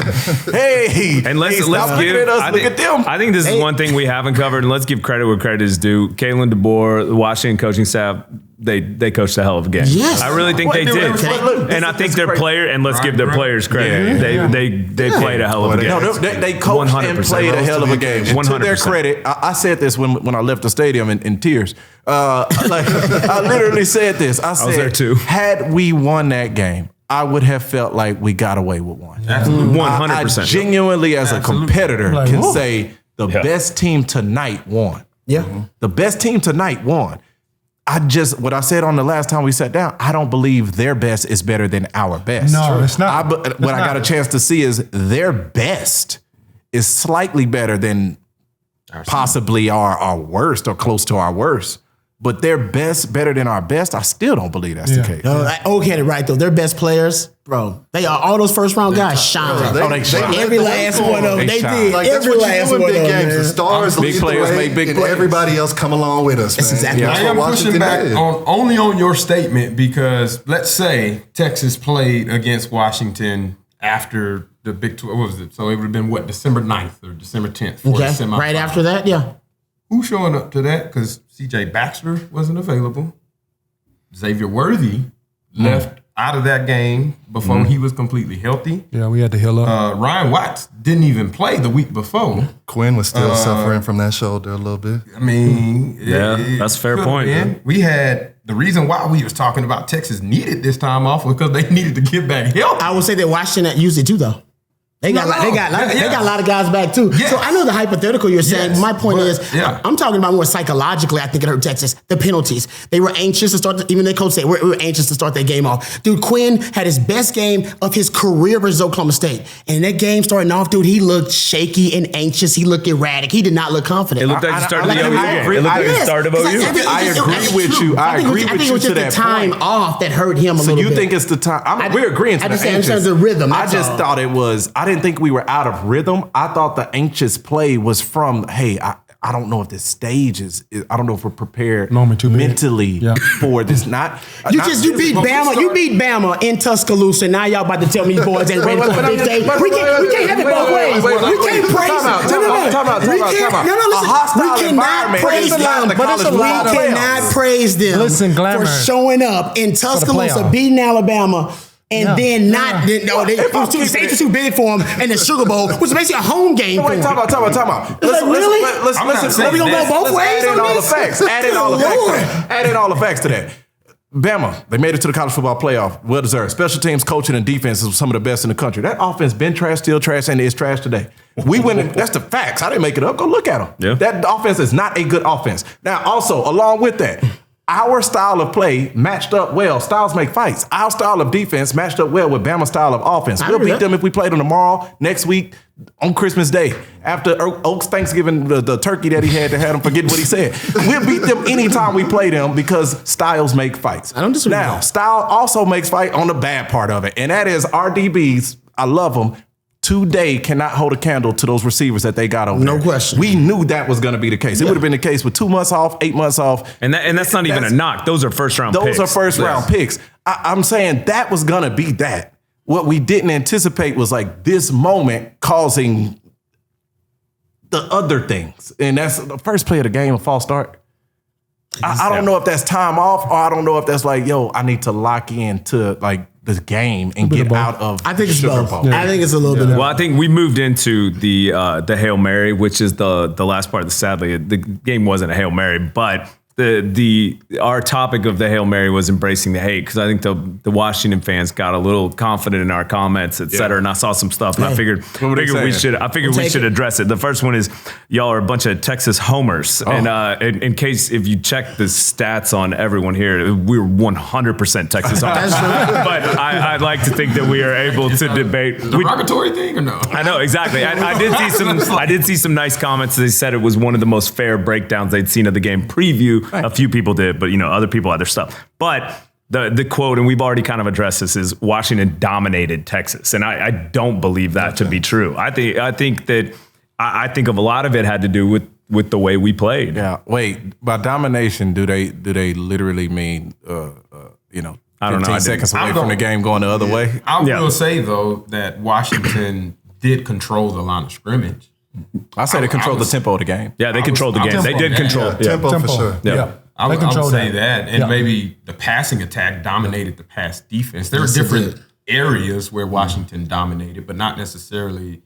Hey, and let's looking at us. Look at them. I think this is one thing we haven't covered, and let's give credit where credit is due. Kalen DeBoer, the Washington coaching staff, they coached a hell of a game. Yes. I really think they did. And I think their player, and let's give their players credit. They played a hell of a game. No, they coached and played a hell of a game. 100%. To their credit, I said this when I left the stadium in tears. I literally said this. I was there too. Had we won that game, I would have felt like we got away with one. 100%. I genuinely, as a competitor, can say the best team tonight won. Yeah. The best team tonight won. What I said on the last time we sat down, I don't believe their best is better than our best. No, it's not. What I got a chance to see is their best is slightly better than possibly our worst or close to our worst. but their best better than our best, I still don't believe that's the case. Oak had it right though. Their best players, bro. They are all those first round guys shine. They shine. Every last one of them. They did. Like, Every last one of them. Games. The stars Big lead players the way, make big and players. everybody else come along with us. That's man. exactly I right. am pushing Washington back did. only on your statement because let's say Texas played against Washington after the Big 12. What was it? So it would have been what, December 9th or December 10th for the semifinal. Right after that, yeah. Who's showing up to that? Because C.J. Baxter wasn't available. Xavier Worthy left out of that game before he was completely healthy. Yeah, we had to heal up. Ryan Watts didn't even play the week before. Quinn was still suffering from that shoulder a little bit. I mean, that's a fair could point. have been. We had the reason why we was talking about Texas needed this time off was because they needed to get back healthy. I would say that Washington used it too, though. They got a lot of guys back too. Yes. So I know the hypothetical you're saying. Yes. My point But, is, yeah. I'm talking about more psychologically. I think it hurt Texas. The penalties. They were anxious to start. Even the coach said we were anxious to start that game off. Dude, Quinn had his best game of his career versus Oklahoma State, and that game starting off, dude, he looked shaky and anxious. He looked erratic. He did not look confident. It looked like the start of the I OU game. agree. It looked like the Yes. start of OU. I agree with you. I agree with think it you was to just that the time point. off that hurt him a So little you bit. think it's the time? We're agreeing to I the just anxious. understand the rhythm. I That's just all. thought it was. I didn't think we were out of rhythm. I thought the anxious play was from, hey, I don't know if this stage is. I don't know if we're prepared Moment too big. mentally for this. You beat Bama. You beat Bama in Tuscaloosa. Now y'all about to tell me you boys ain't ready for a big stage. We can't have it both ways. We can't praise them. Time out. Listen. We cannot praise them. We cannot praise them Listen, Glamour. for showing up in Tuscaloosa, playoff. beating Alabama. And then not, If I'm the stage was too big for him, and the Sugar Bowl was basically a home game for Wait, him. time out. really? I'm not Listen. saying we gonna go both ways Add in on all the this? facts. Add in all the facts. To that. Add in all the facts to that. Bama, they made it to the college football playoff. Well deserved. Special teams, coaching, and defense is some of the best in the country. That offense been trash, still trash, and is trash today. We win. That's the facts. I didn't make it up. Go look at them. Yeah. That offense is not a good offense. Now, also, along with that, our style of play matched up well. Styles make fights. Our style of defense matched up well with Bama's style of offense. We'll beat them if we played them tomorrow, next week, on Christmas Day. After Oak's Thanksgiving, the turkey that he had to have him forget what he said. We'll beat them anytime we play them because styles make fights. I don't disagree with Now, that. style also makes fight on the bad part of it, and that is our DBs. I love them. Today cannot hold a candle to those receivers that they got over there. No question. We knew that was going to be the case. It would have been the case with 2 months off, 8 months off. And that's not even a knock. Those are first round picks. Those are first round picks. I'm saying that was going to be that. What we didn't anticipate was like this moment causing the other things. And that's the first play of the game, a false start. I don't know if that's time off or I don't know if that's like, yo, I need to lock in to like this game and get out of I think it's Sugar both. Bowl. I think it's a little bit of Well, I think we moved into the Hail Mary, which is the last part. Sadly, the game wasn't a Hail Mary, but our topic of the Hail Mary was embracing the hate because I think the Washington fans got a little confident in our comments, et cetera. And I saw some stuff, and I figured we should address it. The first one is y'all are a bunch of Texas homers, and in case if you check the stats on everyone here, we were 100% Texas homers. But I'd like to think that we are able to debate. Derogatory thing or no? I know exactly. I did see some nice comments. They said it was one of the most fair breakdowns they'd seen of the game preview. A few people did, but other people had their stuff. But the quote, and we've already kind of addressed this, is Washington dominated Texas, and I don't believe that to be true. I think of a lot of it had to do with the way we played. Yeah. Wait, by domination, do they literally mean 15 seconds away from the game going the other way? I will say though that Washington did control the line of scrimmage. I say they controlled the tempo of the game. Yeah, they controlled the game. They did control Tempo for sure. Yeah. I would say that. And Yeah. maybe the passing attack dominated the pass defense. There were different areas where Washington dominated, but not necessarily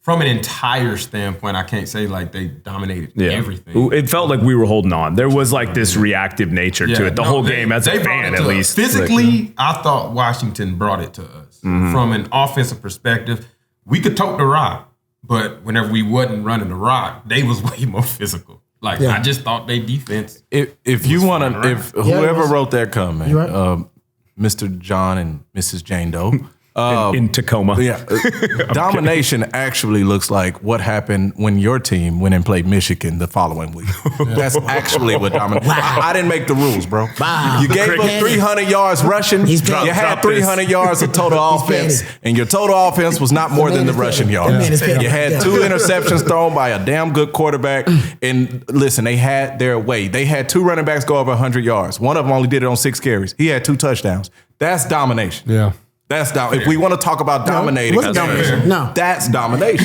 from an entire standpoint. I can't say like they dominated everything. It felt like we were holding on. There was like this reactive nature to it. The whole game as a fan, at least. Physically, I thought Washington brought it to us. From an offensive perspective, we could tote the rock. But whenever we wasn't running the rock, they was way more physical. Like I just thought they defense. If you want to, if whoever was- wrote that comment, You right. Mr. John and Mrs. Jane Doe, in Tacoma. Yeah, domination actually looks like what happened when your team went and played Michigan the following week. That's actually what domination. I didn't make the rules, bro. Wow. You gave up 300 yards rushing. You had 300 yards of total offense, and your total offense was not more than the rushing yards. You had 2 interceptions thrown by a damn good quarterback. And listen, they had their way. They had 2 running backs go over 100 yards. One of them only did it on 6 carries. He had 2 touchdowns. That's domination. Yeah. That's if we want to talk about dominating, that's domination.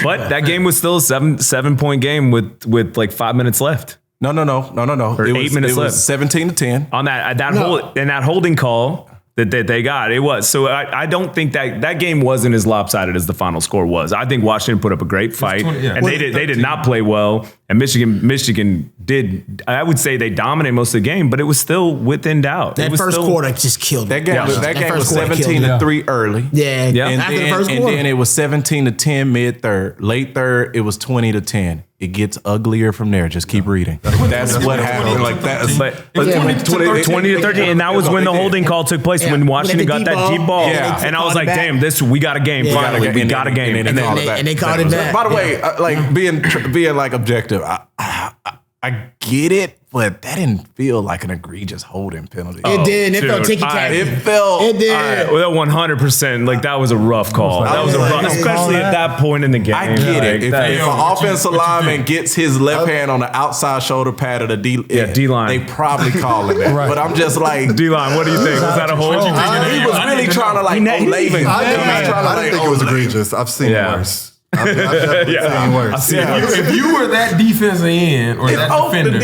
But that game was still a 7-point game with like 5 minutes left. No. Or 8 minutes left. 17-10 On that holding call that they got. It was. So I don't think that game wasn't as lopsided as the final score was. I think Washington put up a great fight, and they did not play well. And Michigan did. I would say they dominated most of the game, but it was still within doubt. That first quarter just killed that game. That game was 17-3 early. Yeah. And After the first quarter. then it was 17-10 mid-third. Late third, it was 20-10. It gets uglier from there. Just keep reading. That's what happened. Like that. But 20-13, and that was when the holding call took place. When Washington got that deep ball, and I was like, "Damn, we got a game. Finally, we got a game." And they called it back. By the way, like being like objective, I get it, but that didn't feel like an egregious holding penalty. It did. It felt ticky-tacky. It did. Well, 100%. Like that was a rough call. That was a rough, especially at that point in the game. I get it. If an offensive lineman gets his left hand on the outside shoulder pad of the D-line, they probably call it that. But I'm just like, D-line, what do you think? Was that a hold? He was really trying to like O'Leary. I didn't think it was egregious. I've seen worse. I've definitely seen worse. If you were that defensive end or that defender,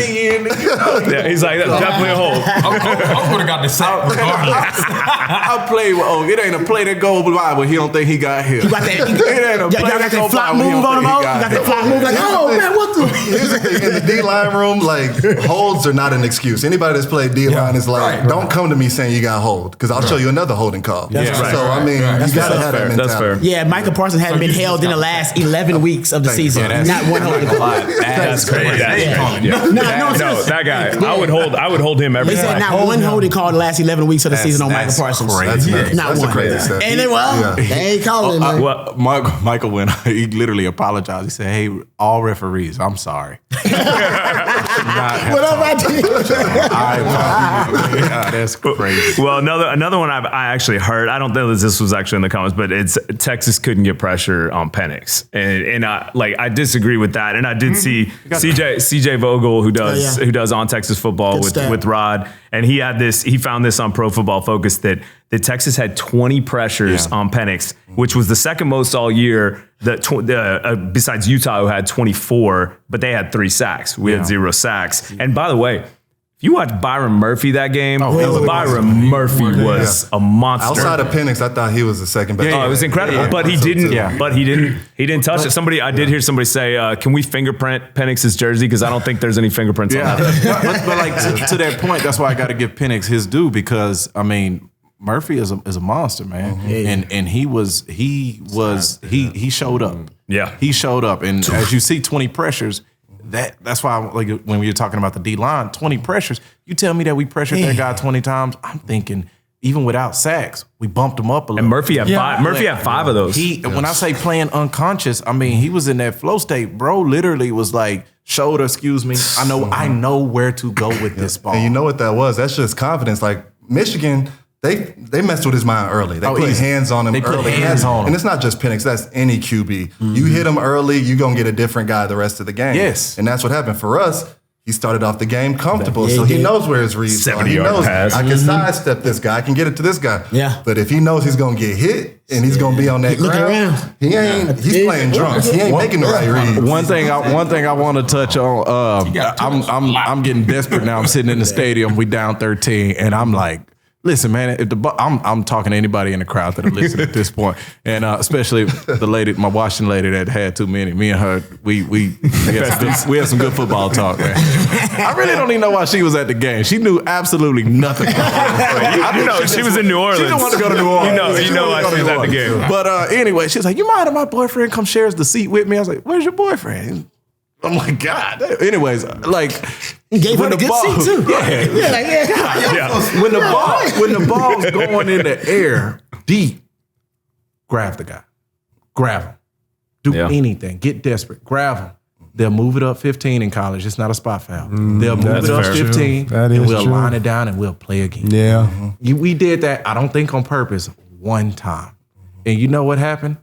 he's like, that's definitely a hold. I would have got the sack regardless. I play with it ain't a play that goes by, but he don't think he got hit. You got that? It ain't a play that goes by, but he don't think he got hit. You got that flop move like, oh man, what the? Here's the thing, in the D-line room, like holds are not an excuse. Anybody that's played D-line is like, don't come to me saying you got hold, because I'll show you another holding call. So I mean, you gotta have that mentality. That's fair. Yeah, Michael Parsons hadn't been held in the last 11 weeks of the season. Not one holding call. That's crazy. That guy. I would hold him every They said time. not one holding call the last 11 weeks of the season on Michael Parsons. Not one. That's a crazy step. And they ain't calling it, man. Michael went. He literally apologized. He said, "Hey, all referees, I'm sorry." Whatever I did. That's crazy. Well, another one I actually heard. I don't know that this was actually in the comments, but it's Texas couldn't get pressure on Penix, and I disagree with that. And I did see CJ Vogel who does on Texas football with Rod, and he found this on Pro Football Focus that Texas had 20 pressures on Penix, which was the second most all year. Besides Utah, who had 24, but they had 3 sacks. We had 0 sacks. And by the way, if you watch Byron Murphy that game, Byron Murphy was a monster. Outside of Penix, I thought he was the second best. Oh, it was incredible. But he didn't. But he didn't touch it. I did hear somebody say, "Can we fingerprint Penix's jersey? Because I don't think there's any fingerprints on that." but like to that point, that's why I got to give Penix his due, because I mean, Murphy is a monster, man, and he showed up. Yeah, he showed up, and as you see, 20 pressures. That's why, like, when we were talking about the D line, 20 pressures. You tell me that we pressured that guy 20 times. I'm thinking, even without sacks, we bumped him up a little. And Murphy had 5. Murphy had 5 of those. When I say playing unconscious, I mean he was in that flow state. Bro, literally was like, shoulder, excuse me. I know where to go with this ball. And you know what that was? That's just confidence. Like Michigan. They messed with his mind early. They put hands on him early. Put hands on him. And it's not just Penix. That's any QB. You hit him early, you're going to get a different guy the rest of the game. Yes. And that's what happened. For us, he started off the game comfortable, so he knows where his reads are. He 70-yard knows, pass. I can sidestep this guy. I can get it to this guy. Yeah. But if he knows he's going to get hit and he's going to be on that ground, he's playing drunk. He ain't making the right reads. One thing I want to touch on, I'm getting desperate now. I'm sitting in the stadium. We down 13, and I'm like, listen, man. If I'm talking to anybody in the crowd that are listening at this point, and especially the lady, my Washington lady that had too many. Me and her, we had some good football talk, man. I really don't even know why she was at the game. She knew absolutely nothing. She was in New Orleans. She didn't want to go to New Orleans. You know why she was at the game. But anyway, she was like, "You mind if my boyfriend come shares the seat with me?" I was like, "Where's your boyfriend?" I'm like, God. Anyways, like, he gave her a good seat too. When the ball's going in the air deep, grab the guy. Grab him. Do anything. Get desperate. Grab him. They'll move it up 15 in college. It's not a spot foul. They'll move it up 15, and we'll line it down, and we'll play again. Yeah. We did that, I don't think on purpose, one time. And you know what happened?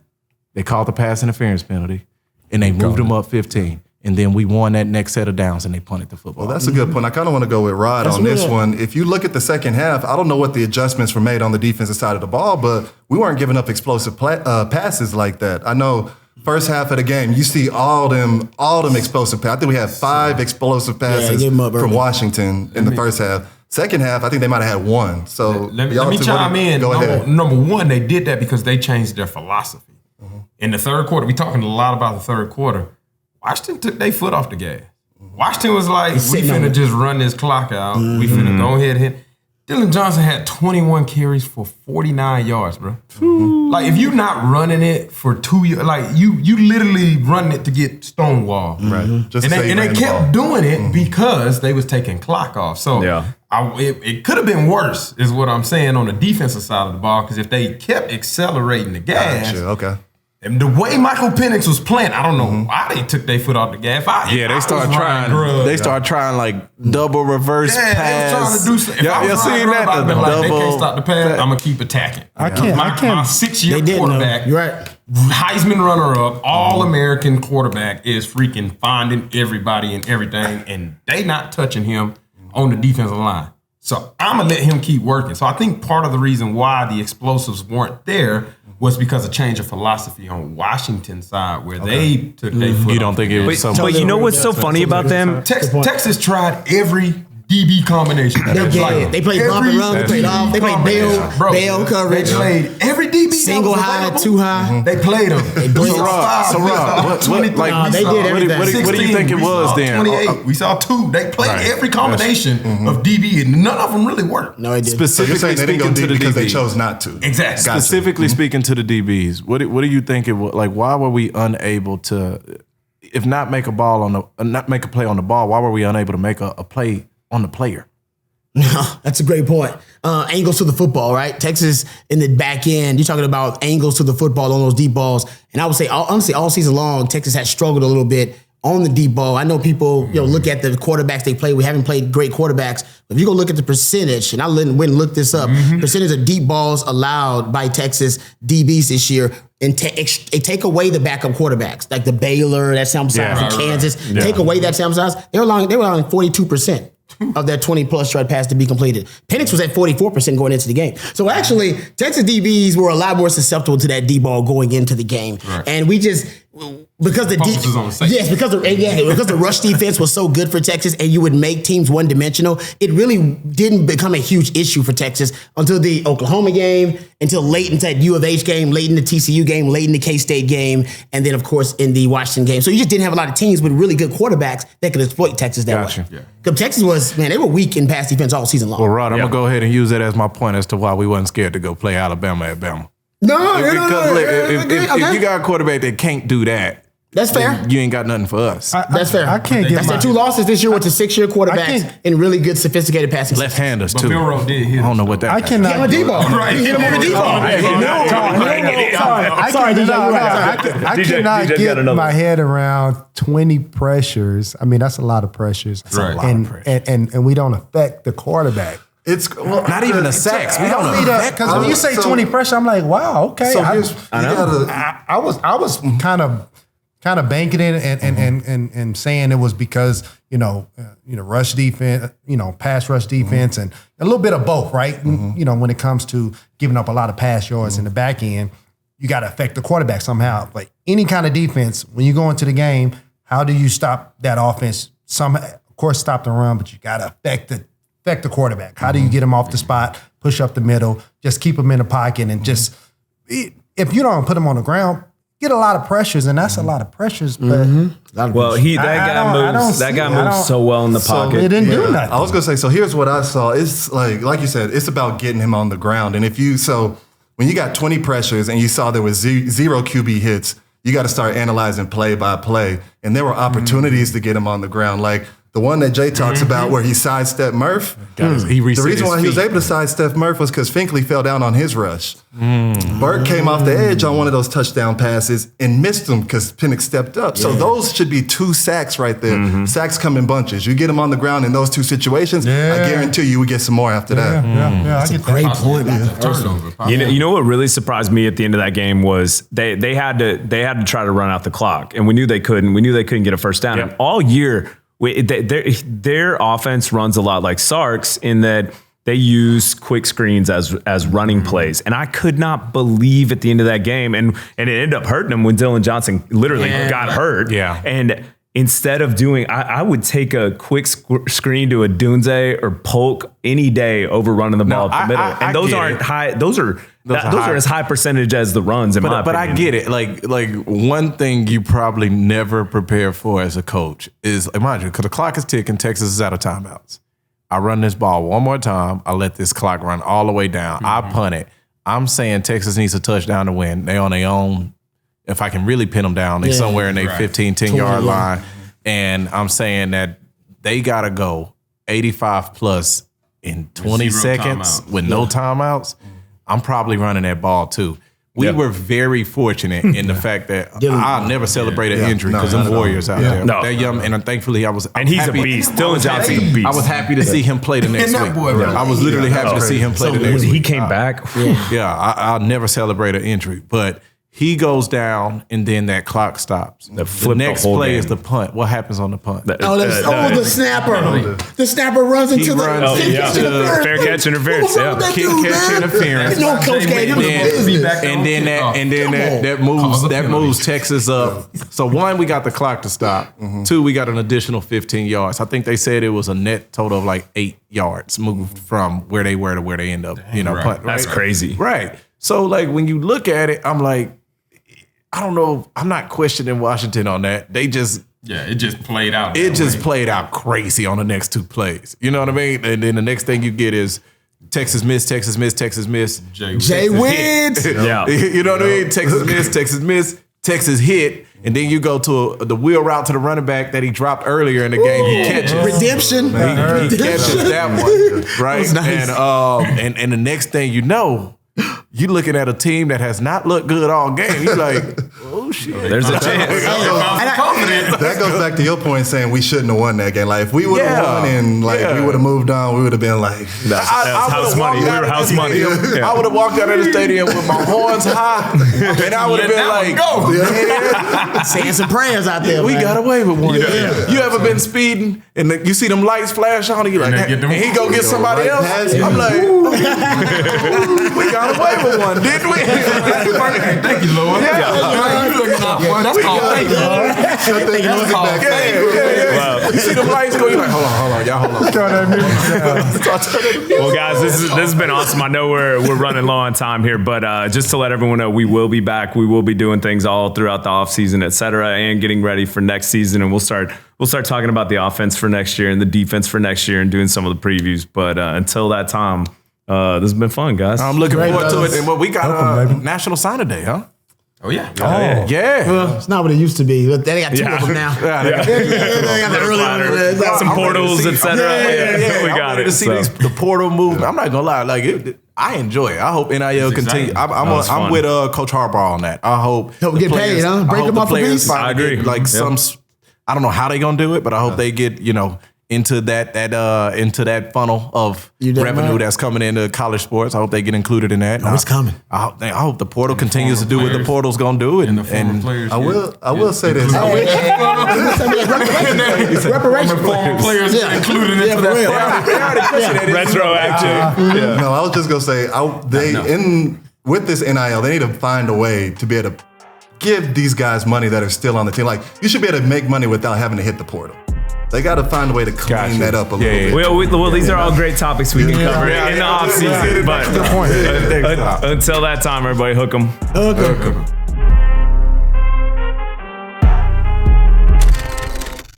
They called the pass interference penalty, and they moved them up 15. And then we won that next set of downs, and they punted the football. Well, that's a good point. I kind of want to go with Rod on this one. If you look at the second half, I don't know what the adjustments were made on the defensive side of the ball, but we weren't giving up explosive passes like that. I know first half of the game, you see all them explosive passes. I think we had 5 explosive passes from Washington in the first half. Second half, I think they might have had 1. So let me chime in. Go ahead. Number one, they did that because they changed their philosophy. In the third quarter, we're talking a lot about the third quarter. Washington took their foot off the gas. Washington was like, we finna just run this clock out. We finna go ahead and hit. Dylan Johnson had 21 carries for 49 yards, bro. Like, if you're not running it for 2 years, like, you literally running it to get stonewalled. Right. Just And they kept doing it because they was taking clock off. So it could have been worse, is what I'm saying, on the defensive side of the ball, because if they kept accelerating the gas. Okay. And the way Michael Penix was playing, I don't know why they took their foot off the gas. They started trying like double reverse pass. They was trying to do something. Y'all seen that? I'd been like, they can't stop the pass. I'm gonna keep attacking. I can't. My 6-year quarterback, You're right. Heisman runner-up, All-American quarterback, is freaking finding everybody and everything, and they not touching him on the defensive line. So I'm gonna let him keep working. So I think part of the reason why the explosives weren't there was because of change of philosophy on Washington's side, where they took their foot. You don't think it was But you know what's so funny about them? Texas tried every DB combination. They played bump and run. They played off. They played bail coverage. They played every DB. Single high, too high. They played them. So Rob, they did everything. What do you think it was then? 28. We saw 2. They played every combination of DB, and none of them really worked. No, it didn't. Specifically they didn't go speaking to deep the because they DBs. chose not to. Exactly. Specifically speaking to the DBs, what do you think it was? Like, why were we unable to, if not make a play on the ball? Why were we unable to make a play on the player? No, that's a great point. Angles to the football, right? Texas in the back end, you're talking about angles to the football on those deep balls. And I would say, honestly, all season long, Texas has struggled a little bit on the deep ball. I know people, look at the quarterbacks they play. We haven't played great quarterbacks. If you go look at the percentage, and I went and looked this up, percentage of deep balls allowed by Texas DBs this year, and take away the backup quarterbacks, like the Baylor, that sample size, the Kansas, take away that sample size, they were allowing 42% of that 20-plus yard pass to be completed. Penix was at 44% going into the game. So actually, Texas DBs were a lot more susceptible to that deep ball going into the game. Right. And we just, because the because the rush defense was so good for Texas, and you would make teams one-dimensional, it really didn't become a huge issue for Texas until the Oklahoma game, until late into that U of H game, late in the TCU game, late in the K-State game, and then, of course, in the Washington game. So you just didn't have a lot of teams with really good quarterbacks that could exploit Texas that way. Because Texas they were weak in pass defense all season long. Well, Rod, I'm going to go ahead and use that as my point as to why we wasn't scared to go play Alabama at Bama. If you got a quarterback that can't do that, that's fair. You ain't got nothing for us. That's fair. I can't get their 2 losses this year went to 6-year quarterbacks and really good, sophisticated passing. Left-handers too. Bill Rowe did hit. I don't know what that. I cannot. He hit him on the D-ball. I cannot get my head around 20 pressures. I mean, that's a lot of pressures. That's a lot of pressure. And we don't affect the quarterback. It's not even the sacks. We don't because when you say 20 pressure, I'm like, wow, okay. So I was kind of banking it and saying it was because rush defense, pass rush defense, and a little bit of both, right? When it comes to giving up a lot of pass yards in the back end, you got to affect the quarterback somehow. Like any kind of defense, when you go into the game, how do you stop that offense? Of course, stop the run, but you got to affect the quarterback. How do you get him off the spot, push up the middle, just keep him in the pocket, and just, if you don't put him on the ground, get a lot of pressures, and that's a lot of pressures. But well, that guy moves so well in the pocket. It didn't do nothing. I was gonna say. So here's what I saw. It's like you said, it's about getting him on the ground. And when you got 20 pressures and you saw there was 0 QB hits, you got to start analyzing play by play. And there were opportunities to get him on the ground, like The one that Jay talks about where he sidestepped Murph. He The reason why he was able to sidestep Murph was because Finkley fell down on his rush. Burke came off the edge on one of those touchdown passes and missed him because Penix stepped up. So those should be 2 sacks right there. Sacks come in bunches. You get them on the ground in those 2 situations, I guarantee you would get some more after that. That's a great point. You know what really surprised me at the end of that game was they had to try to run out the clock, and we knew they couldn't. We knew they couldn't get a first down. And all year, their offense runs a lot like Sark's in that they use quick screens as running plays, and I could not believe at the end of that game, and it ended up hurting them when Dylan Johnson literally got hurt. Yeah, and instead of doing, I would take a quick screen to a Dunze or Polk any day over running the ball up the middle. And those aren't high. Those are as high percentage as the runs in my opinion. But I get it. Like one thing you probably never prepare for as a coach is, mind you, because the clock is ticking, Texas is out of timeouts. I run this ball one more time. I let this clock run all the way down. I punt it. I'm saying Texas needs a touchdown to win. They on their own. If I can really pin them down, they somewhere in their 15, 10-yard line. And I'm saying that they got to go 85 plus in 20 seconds with no timeouts. I'm probably running that ball too. We were very fortunate in the fact that I'll never celebrate an injury because them Warriors out there. They're young, and thankfully I was. And he's happy. A beast. Dylan Johnson's a beast. I was happy to see him play the next week. I was literally happy to see him play the next week. He came back. I'll never celebrate an injury, but he goes down, and then that clock stops. The next play is the punt. What happens on the punt? The snapper. The snapper runs into the fair catch interference. Catch interference. No coach gave him and then that moves Texas up. So 1, we got the clock to stop. 2, we got an additional 15 yards. I think they said it was a net total of like 8 yards moved from where they were to where they end up. Punt. Right? That's crazy. Right. So like when you look at it, I'm like, I don't know. I'm not questioning Washington on that. They just it just played out. It just played out crazy on the next 2 plays. You know what I mean? And then the next thing you get is Texas miss. Jay wins. You know what I mean? Texas miss. Texas hit. And then you go to the wheel route to the running back that he dropped earlier in the game. He catches. Redemption. He catches that one. Right? Nice. And the next thing you know, you looking at a team that has not looked good all game. You're like, oh shit. There's a chance. That goes back to your point saying we shouldn't have won that game. Like if we would have won and we would have moved on, we would have been like house money. We were house money. I would have walked out of the stadium with my horns high, and I would have been like, saying some prayers out there. We man. got away with one. You ever been speeding and you see them lights flash on, and you like, and he go get somebody else? I'm like, we got away with one, didn't we? Thank you, Lord. You looking out for that's called thank you. You see them lights go, you're like, hold on, y'all hold on. Well, guys, this has been awesome. I know we're running low on time here, but just to let everyone know, we will be back. We will be doing things all throughout the offseason, et cetera, and getting ready for next season. And we'll start talking about the offense for next year and the defense for next year and doing some of the previews. But until that time, this has been fun, guys. I'm looking forward to it. And we got National Signer Day, huh? Oh, yeah. Yeah. Well, it's not what it used to be. But they got 2 of them now. They got the early one. Some portals, et cetera. We got it. To see the portal movement. I'm not gonna lie. I enjoy it. I hope NIL continue. I'm with Coach Harbaugh on that. I hope we get paid, huh? Break them up for pieces. I agree. I don't know how they're gonna do it, but I hope they get into that funnel of revenue that's coming into college sports. I hope they get included in that. Oh, it's coming. I hope the portal continues to do what the portal's gonna do. And players, I will say this. Reparations players included into that. Retroactive. No, I was just gonna say with this NIL, they need to find a way to be able to give these guys money that are still on the team. Like you should be able to make money without having to hit the portal. They got to find a way to clean that up a little bit. Well, these are all great topics we can cover in the offseason. But until that time, everybody, hook 'em. Hook 'em.